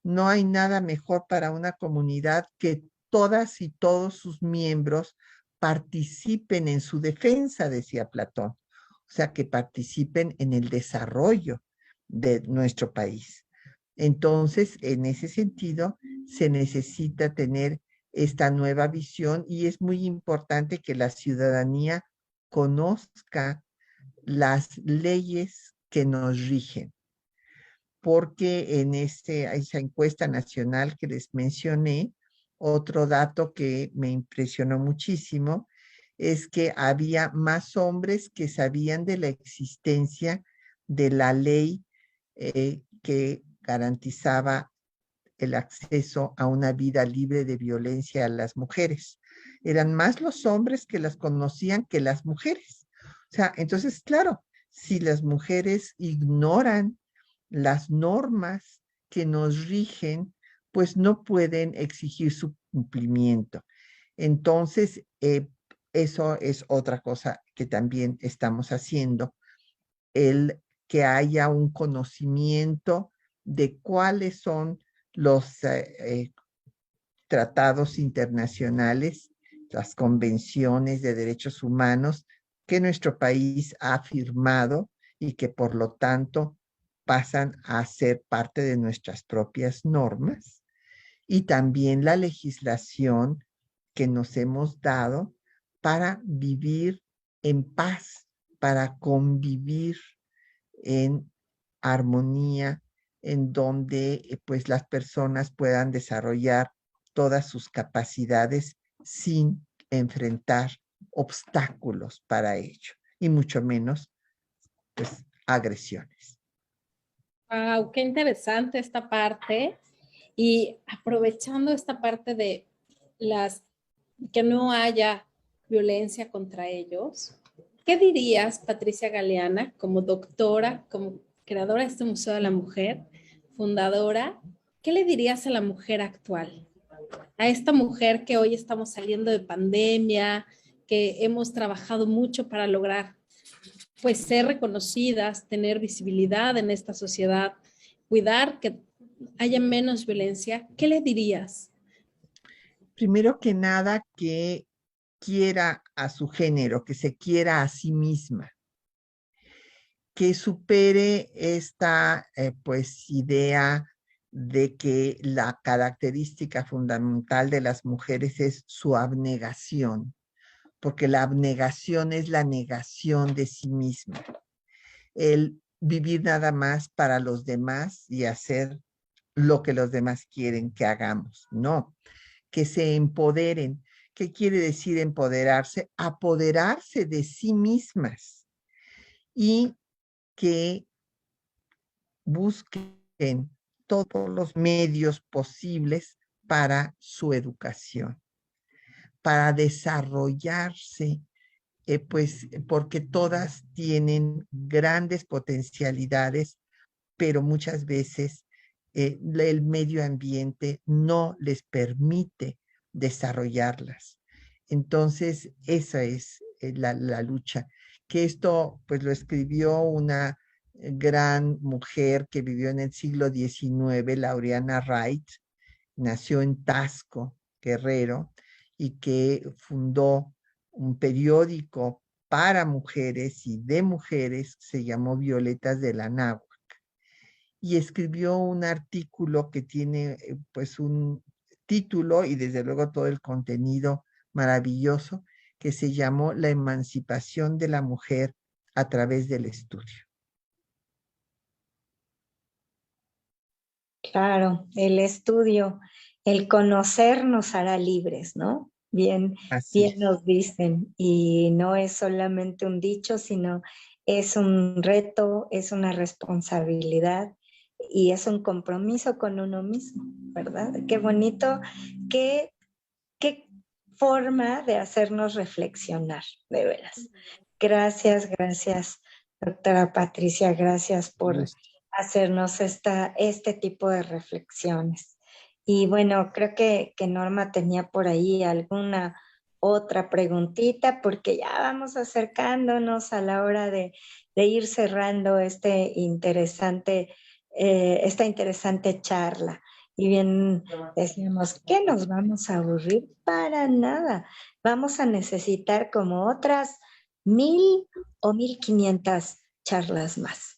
No hay nada mejor para una comunidad que todas y todos sus miembros participen en su defensa, decía Platón. O sea, que participen en el desarrollo de nuestro país. Entonces, en ese sentido, se necesita tener esta nueva visión y es muy importante que la ciudadanía conozca las leyes que nos rigen, porque en esa encuesta nacional que les mencioné, otro dato que me impresionó muchísimo es que había más hombres que sabían de la existencia de la ley que garantizaba el acceso a una vida libre de violencia a las mujeres. Eran más los hombres que las conocían que las mujeres. O sea, entonces, claro, si las mujeres ignoran las normas que nos rigen, pues no pueden exigir su cumplimiento. Entonces, eso es otra cosa que también estamos haciendo, el que haya un conocimiento de cuáles son los tratados internacionales, las convenciones de derechos humanos que nuestro país ha firmado y que por lo tanto pasan a ser parte de nuestras propias normas, y también la legislación que nos hemos dado para vivir en paz, para convivir en armonía, en donde pues las personas puedan desarrollar todas sus capacidades sin enfrentar obstáculos para ello, y mucho menos pues agresiones. Wow, qué interesante esta parte. Y aprovechando esta parte de las que no haya violencia contra ellos, ¿qué dirías, Patricia Galeana, como doctora, como creadora de este Museo de la Mujer, fundadora? ¿Qué le dirías a la mujer actual? A esta mujer que hoy estamos saliendo de pandemia, que hemos trabajado mucho para lograr pues ser reconocidas, tener visibilidad en esta sociedad, cuidar que haya menos violencia, ¿qué le dirías? Primero que nada, que quiera a su género, que se quiera a sí misma, que supere esta pues idea de que la característica fundamental de las mujeres es su abnegación, porque la abnegación es la negación de sí misma, el vivir nada más para los demás y hacer lo que los demás quieren que hagamos. No, que se empoderen. ¿Qué quiere decir empoderarse? Apoderarse de sí mismas y que busquen todos los medios posibles para su educación, para desarrollarse, pues porque todas tienen grandes potencialidades, pero muchas veces el medio ambiente no les permite desarrollarlas. Entonces, esa es la lucha. Que esto, pues lo escribió una gran mujer que vivió en el siglo XIX, Laureana Wright, nació en Tasco, Guerrero, y que fundó un periódico para mujeres y de mujeres, se llamó Violetas de la Náhuac, y escribió un artículo que tiene pues un título y desde luego todo el contenido maravilloso, que se llamó La emancipación de la mujer a través del estudio. Claro, el estudio, el conocer nos hará libres, ¿no? Bien, Así bien es. nos dicen, y no es solamente un dicho, sino es un reto, es una responsabilidad y es un compromiso con uno mismo, ¿verdad? Qué bonito, qué, qué forma de hacernos reflexionar, de veras. Gracias, gracias, doctora Patricia, gracias por Gusto. hacernos este tipo de reflexiones. Y bueno, creo que Norma tenía por ahí alguna otra preguntita, porque ya vamos acercándonos a la hora de ir cerrando esta interesante charla. Y bien decíamos que nos vamos a aburrir para nada. Vamos a necesitar como otras 1000 o 1500 charlas más.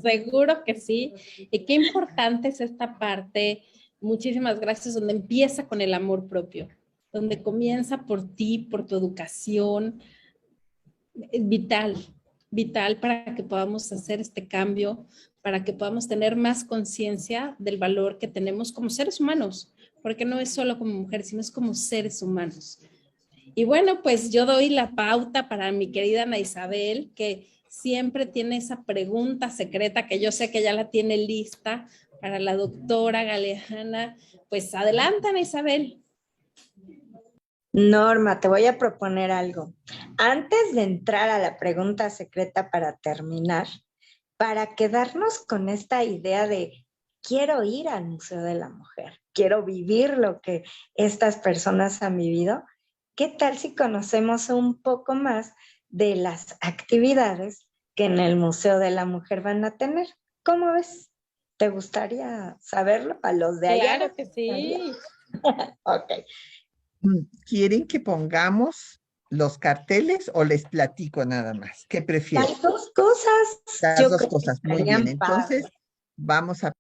Seguro que sí. Y qué importante es esta parte. Muchísimas gracias, donde empieza con el amor propio, donde comienza por ti, por tu educación. Es vital, vital para que podamos hacer este cambio, para que podamos tener más conciencia del valor que tenemos como seres humanos, porque no es solo como mujeres, sino es como seres humanos. Y bueno, pues yo doy la pauta para mi querida Ana Isabel, que siempre tiene esa pregunta secreta que yo sé que ya la tiene lista para la doctora Galeana. Pues adelante, Ana Isabel. Norma, te voy a proponer algo. Antes de entrar a la pregunta secreta para terminar, para quedarnos con esta idea de quiero ir al Museo de la Mujer, quiero vivir lo que estas personas han vivido, ¿qué tal si conocemos un poco más de las actividades que en el Museo de la Mujer van a tener? ¿Cómo ves? ¿Te gustaría saberlo? A los de allá les Claro que gustaría. sí. Ok. ¿Quieren que pongamos los carteles o les platico nada más? ¿Qué prefieren? Las dos cosas, Las yo dos creo que cosas. Muy bien. estarían padres. Entonces, vamos a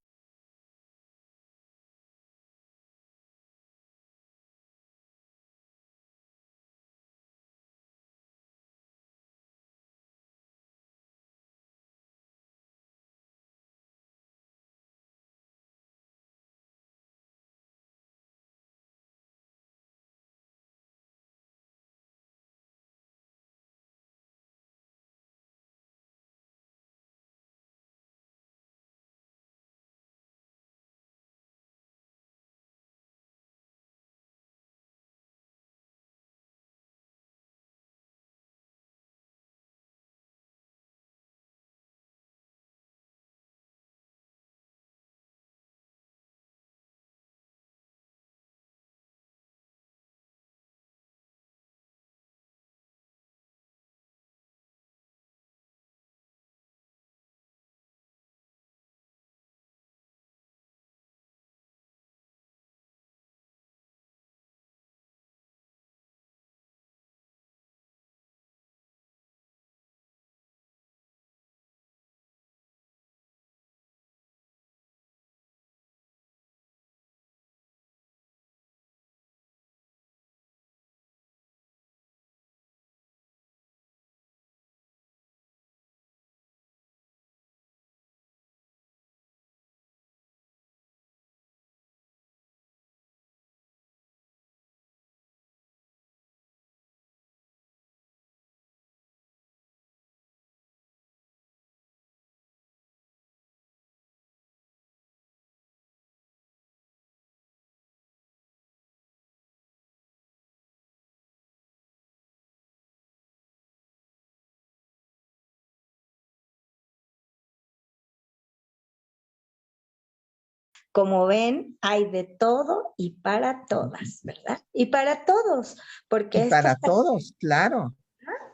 Como ven, hay de todo y para todas, ¿verdad? Y para todos, y porque esta para todos, claro,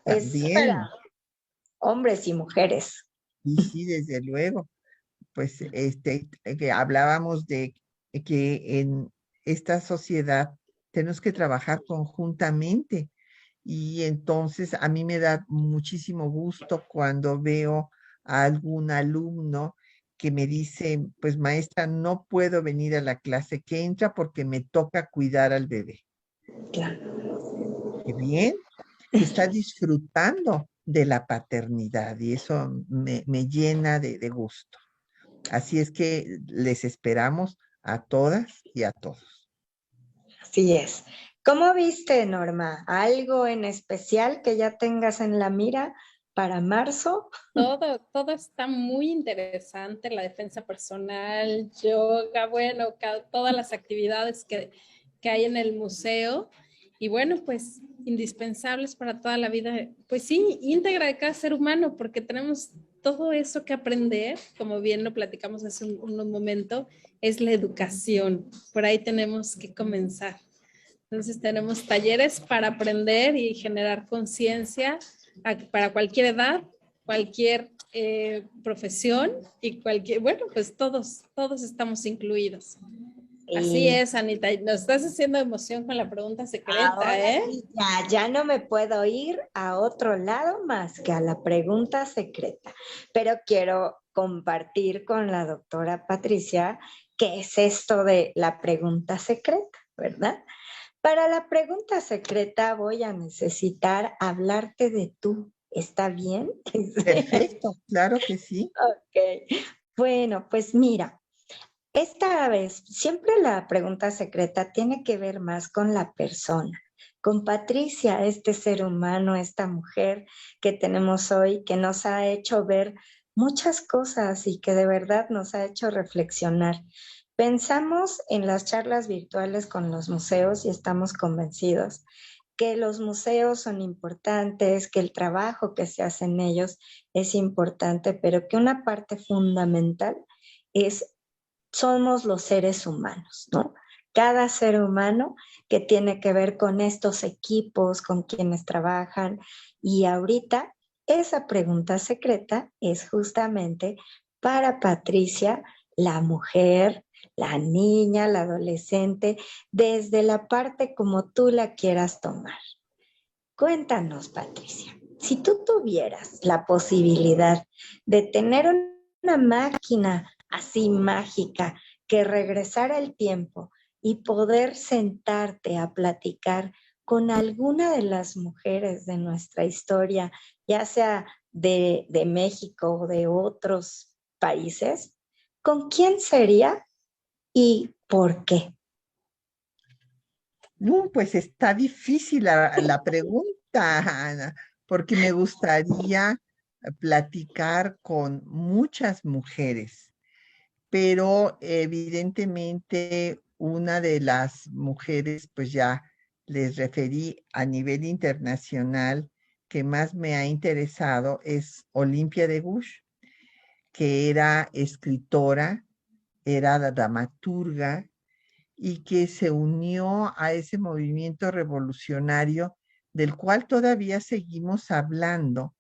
es para también. hombres y mujeres. Y sí, desde luego. Pues que hablábamos de que esta sociedad tenemos que trabajar conjuntamente. Y entonces a mí me da muchísimo gusto cuando veo a algún alumno que me dice, pues maestra, no puedo venir a la clase que entra porque me toca cuidar al bebé. Claro. Qué bien, que está disfrutando de la paternidad y eso me llena de gusto. Así es que les esperamos a todas y a todos. Así es. ¿Cómo viste, Norma? ¿Algo en especial que ya tengas en la mira para marzo? Todo está muy interesante, la defensa personal, yoga, bueno, todas las actividades que hay en el museo. Y bueno, pues indispensables para toda la vida, pues sí, íntegra de cada ser humano, porque tenemos todo eso que aprender, como bien lo platicamos hace un momento, es la educación. Por ahí tenemos que comenzar. Entonces tenemos talleres para aprender y generar conciencia para cualquier edad, cualquier profesión y cualquier, bueno, pues todos estamos incluidos. Así Y es, Anita, nos estás haciendo emoción con la pregunta secreta, ahora ¿eh? sí, ya no me puedo ir a otro lado más que a la pregunta secreta, pero quiero compartir con la doctora Patricia qué es esto de la pregunta secreta, ¿verdad? Para la pregunta secreta voy a necesitar hablarte de tú. ¿Está bien? Perfecto, claro que sí. Ok. Bueno, pues mira, esta vez siempre la pregunta secreta tiene que ver más con la persona, con Patricia, este ser humano, esta mujer que tenemos hoy, que nos ha hecho ver muchas cosas y que de verdad nos ha hecho reflexionar. Pensamos en las charlas virtuales con los museos y estamos convencidos que los museos son importantes, que el trabajo que se hace en ellos es importante, pero que una parte fundamental es somos los seres humanos, ¿no? Cada ser humano que tiene que ver con estos equipos, con quienes trabajan. Y ahorita esa pregunta secreta es justamente para Patricia, la mujer, la niña, la adolescente, desde la parte como tú la quieras tomar. Cuéntanos, Patricia, si tú tuvieras la posibilidad de tener una máquina así mágica que regresara el tiempo y poder sentarte a platicar con alguna de las mujeres de nuestra historia, ya sea de México o de otros países, ¿con quién sería y por qué? No, pues está difícil la pregunta, Ana, porque me gustaría platicar con muchas mujeres, pero evidentemente una de las mujeres, pues ya les referí a nivel internacional, que más me ha interesado es Olimpia de Gouges, que era escritora, era dramaturga y que se unió a ese movimiento revolucionario del cual todavía seguimos hablando,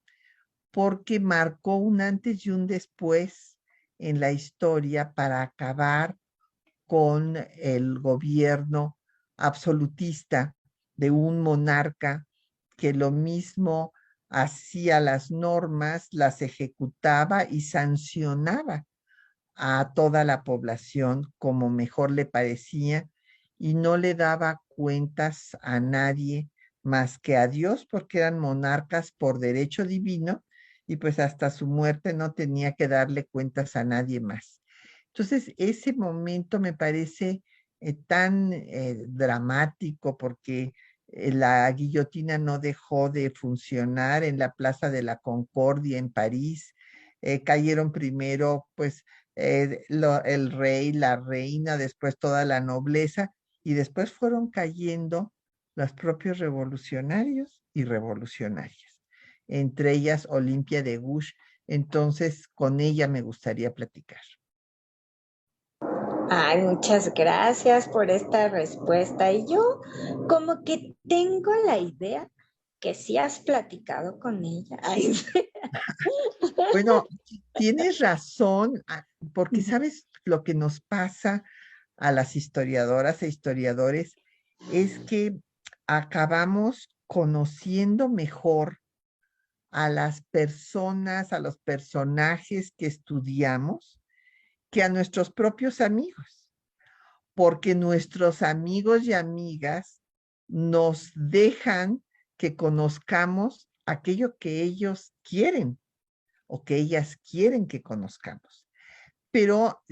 porque marcó un antes y un después en la historia para acabar con el gobierno absolutista de un monarca que lo mismo hacía las normas, las ejecutaba y sancionaba a toda la población como mejor le parecía y no le daba cuentas a nadie más que a Dios porque eran monarcas por derecho divino y pues hasta su muerte no tenía que darle cuentas a nadie más. Entonces, ese momento me parece tan dramático porque la guillotina no dejó de funcionar en la Plaza de la Concordia en París. Cayeron primero, pues, el rey, la reina, después toda la nobleza, y después fueron cayendo los propios revolucionarios y revolucionarias, entre ellas Olimpia de Gouges. Entonces, con ella me gustaría platicar. Ay, muchas gracias por esta respuesta. Y yo como que tengo la idea que sí has platicado con ella. Ay, sí. Bueno, tienes razón, porque sabes lo que nos pasa a las historiadoras e historiadores es que acabamos conociendo mejor a las personas, a los personajes que estudiamos, que a nuestros propios amigos, porque nuestros amigos y amigas nos dejan que conozcamos aquello que ellos quieren o que ellas quieren que conozcamos. Pero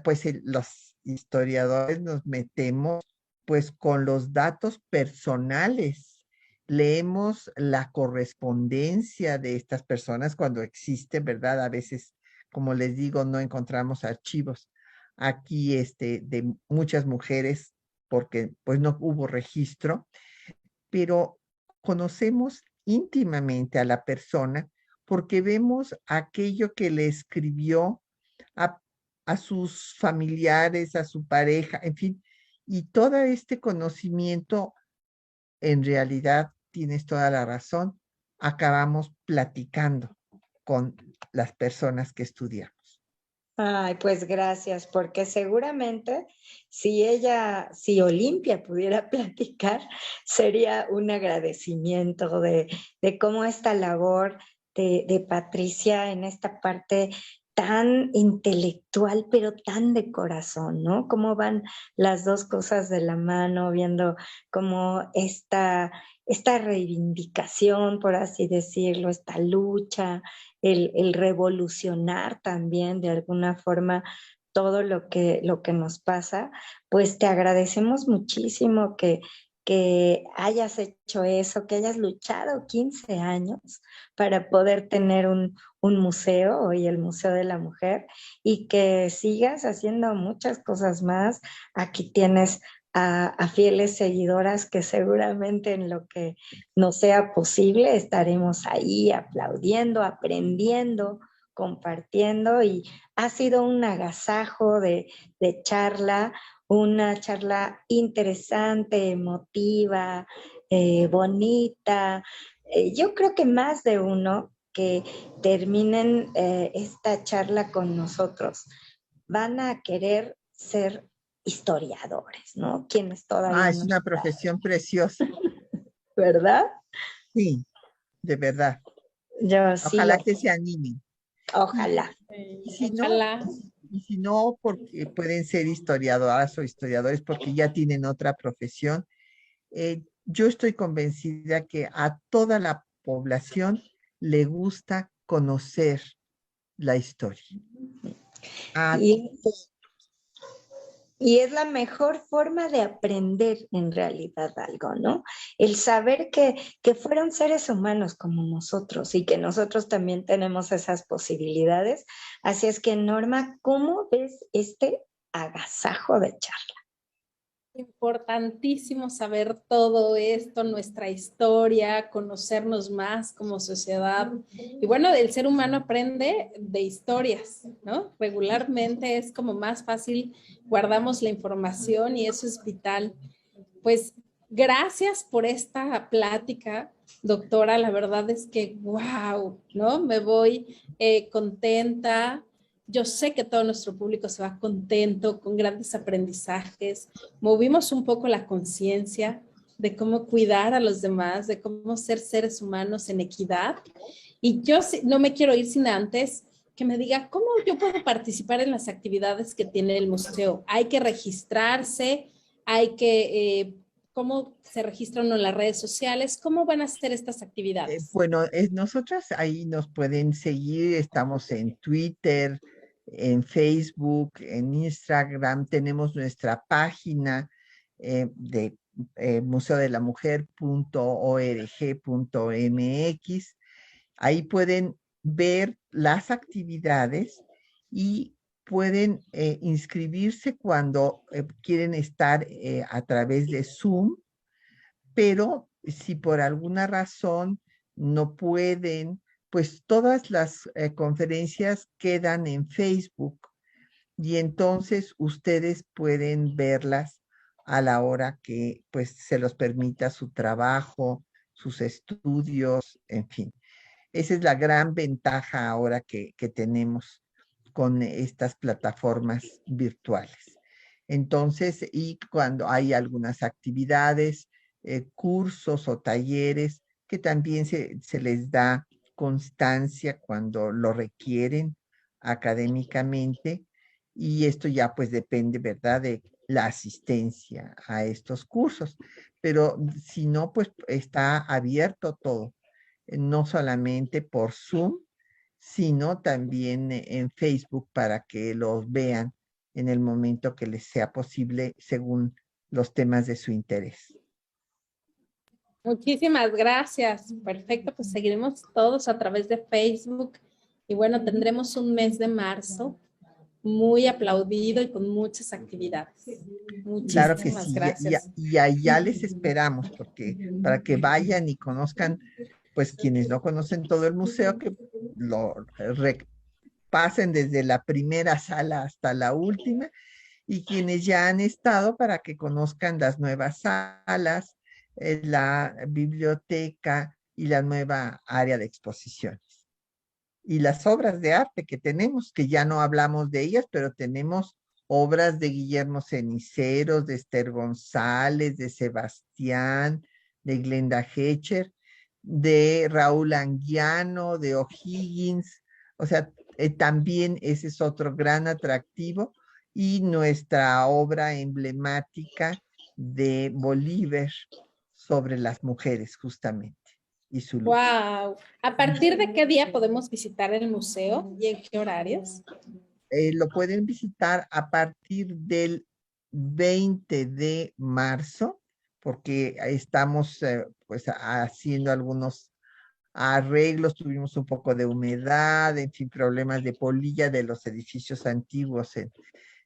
pues los historiadores nos metemos pues con los datos personales. Leemos la correspondencia de estas personas cuando existe, ¿verdad? A veces, como les digo, no encontramos archivos aquí de muchas mujeres porque pues no hubo registro, pero conocemos íntimamente a la persona porque vemos aquello que le escribió a, a sus familiares, a su pareja, en fin, y todo este conocimiento, en realidad, tienes toda la razón, acabamos platicando con las personas que estudiamos. Ay, pues gracias, porque seguramente si Olimpia pudiera platicar, sería un agradecimiento de cómo esta labor de Patricia en esta parte tan intelectual, pero tan de corazón, ¿no? Cómo van las dos cosas de la mano, viendo cómo esta reivindicación, por así decirlo, esta lucha, el revolucionar también de alguna forma todo lo que nos pasa, pues te agradecemos muchísimo que hayas hecho eso, que hayas luchado 15 años para poder tener un museo, hoy el Museo de la Mujer, y que sigas haciendo muchas cosas más. Aquí tienes a fieles seguidoras que seguramente en lo que nos sea posible estaremos ahí aplaudiendo, aprendiendo, compartiendo, y ha sido un agasajo de charla, una charla interesante, emotiva, bonita. Yo creo que más de uno que terminen esta charla con nosotros van a querer ser historiadores, ¿no? Quienes Ah, todavía es no una están, profesión preciosa. ¿verdad? Sí, de verdad. Yo sí, Ojalá que se animen. Y, ojalá. y si no, Ojalá. y si no, porque pueden ser historiadoras o historiadores porque ya tienen otra profesión. Yo estoy convencida que a toda la población le gusta conocer la historia. A Y Y es la mejor forma de aprender en realidad algo, ¿no? El saber que fueron seres humanos como nosotros y que nosotros también tenemos esas posibilidades. Así es que, Norma, ¿cómo ves este agasajo de charla? Importantísimo saber todo esto, nuestra historia, conocernos más como sociedad. Y bueno, el ser humano aprende de historias, ¿no? Regularmente es como más fácil, guardamos la información y eso es vital. Pues gracias por esta plática, doctora. La verdad es que, wow, ¿no? Me voy contenta. Yo sé que todo nuestro público se va contento, con grandes aprendizajes. Movimos un poco la conciencia de cómo cuidar a los demás, de cómo ser seres humanos en equidad. Y yo no me quiero ir sin antes que me diga cómo yo puedo participar en las actividades que tiene el museo. Hay que registrarse, hay que, cómo se registran en las redes sociales, cómo van a ser estas actividades. Bueno, nosotras ahí nos pueden seguir, estamos en Twitter, en Facebook, en Instagram, tenemos nuestra página de museodelamujer.org.mx. Ahí pueden ver las actividades y pueden inscribirse cuando quieren estar a través de Zoom, pero si por alguna razón no pueden, pues todas las conferencias quedan en Facebook y entonces ustedes pueden verlas a la hora que pues se los permita su trabajo, sus estudios, en fin. Esa es la gran ventaja ahora que tenemos con estas plataformas virtuales. Entonces, y cuando hay algunas actividades, cursos o talleres que también se les da constancia cuando lo requieren académicamente, y esto ya pues depende, ¿verdad?, de la asistencia a estos cursos. Pero si no, pues está abierto todo, no solamente por Zoom, sino también en Facebook para que los vean en el momento que les sea posible según los temas de su interés. Muchísimas gracias. Perfecto, pues seguiremos todos a través de Facebook. Y bueno, tendremos un mes de marzo muy aplaudido y con muchas actividades. Claro que Muchísimas sí, gracias. y allá les esperamos, porque para que vayan y conozcan, pues quienes no conocen todo el museo, que lo pasen desde la primera sala hasta la última, y quienes ya han estado para que conozcan las nuevas salas, la biblioteca y la nueva área de exposiciones. Y las obras de arte que tenemos, que ya no hablamos de ellas, pero tenemos obras de Guillermo Ceniceros, de Esther González, de Sebastián, de Glenda Hecher, de Raúl Anguiano, de O'Higgins. O sea, también ese es otro gran atractivo. Y nuestra obra emblemática de Bolívar sobre las mujeres, justamente, y su lucha. Wow. ¿A partir de qué día podemos visitar el museo y en qué horarios? Lo pueden visitar a partir del 20 de marzo, porque estamos pues haciendo algunos arreglos, tuvimos un poco de humedad, en fin, problemas de polilla de los edificios antiguos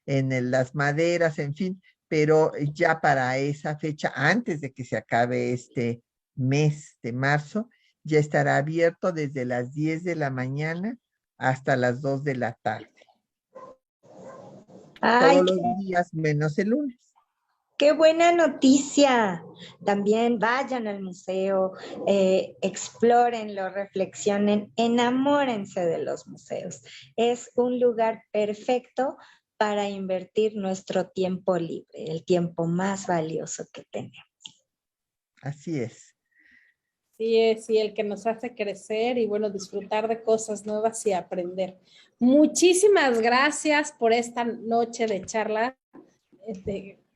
en las maderas, en fin, pero ya para esa fecha, antes de que se acabe este mes de marzo, ya estará abierto desde las 10 de la mañana hasta las 2 de la tarde, Ay, todos los días menos el lunes. qué buena noticia. También vayan al museo, explórenlo, reflexionen, enamórense de los museos. Es un lugar perfecto para invertir nuestro tiempo libre, el tiempo más valioso que tenemos. Así es. Sí, el que nos hace crecer y bueno, disfrutar de cosas nuevas y aprender. Muchísimas gracias por esta noche de charla,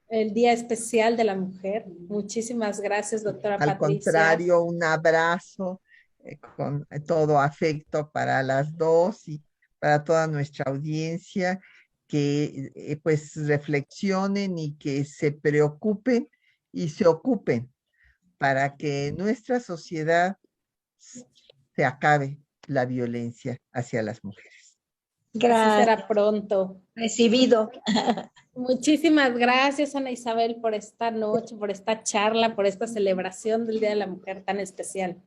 el Día Especial de la Mujer. Muchísimas gracias, doctora Al Patricia. contrario, un abrazo con todo afecto para las dos y para toda nuestra audiencia, que pues reflexionen y que se preocupen y se ocupen para que en nuestra sociedad se acabe la violencia hacia las mujeres. Así Gracias. será pronto. Recibido. Muchísimas gracias, Ana Isabel, por esta noche, por esta charla, por esta celebración del Día de la Mujer tan especial.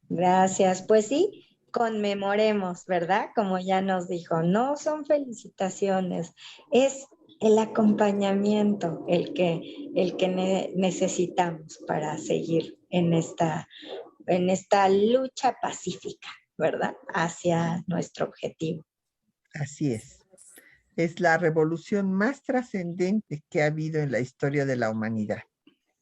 Gracias. Pues sí, conmemoremos, ¿verdad? Como ya nos dijo, no son felicitaciones, es el acompañamiento el que necesitamos para seguir en esta lucha pacífica, ¿verdad? Hacia nuestro objetivo. Así es. Es la revolución más trascendente que ha habido en la historia de la humanidad.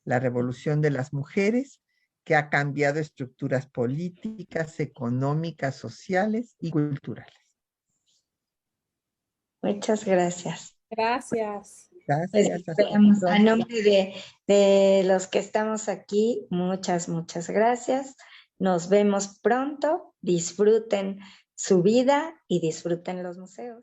La revolución de las mujeres, que ha cambiado estructuras políticas, económicas, sociales y culturales. Muchas gracias. Gracias. Pues Gracias. esperamos, a nombre de los que estamos aquí, muchas gracias. Nos vemos pronto. Disfruten su vida y disfruten los museos.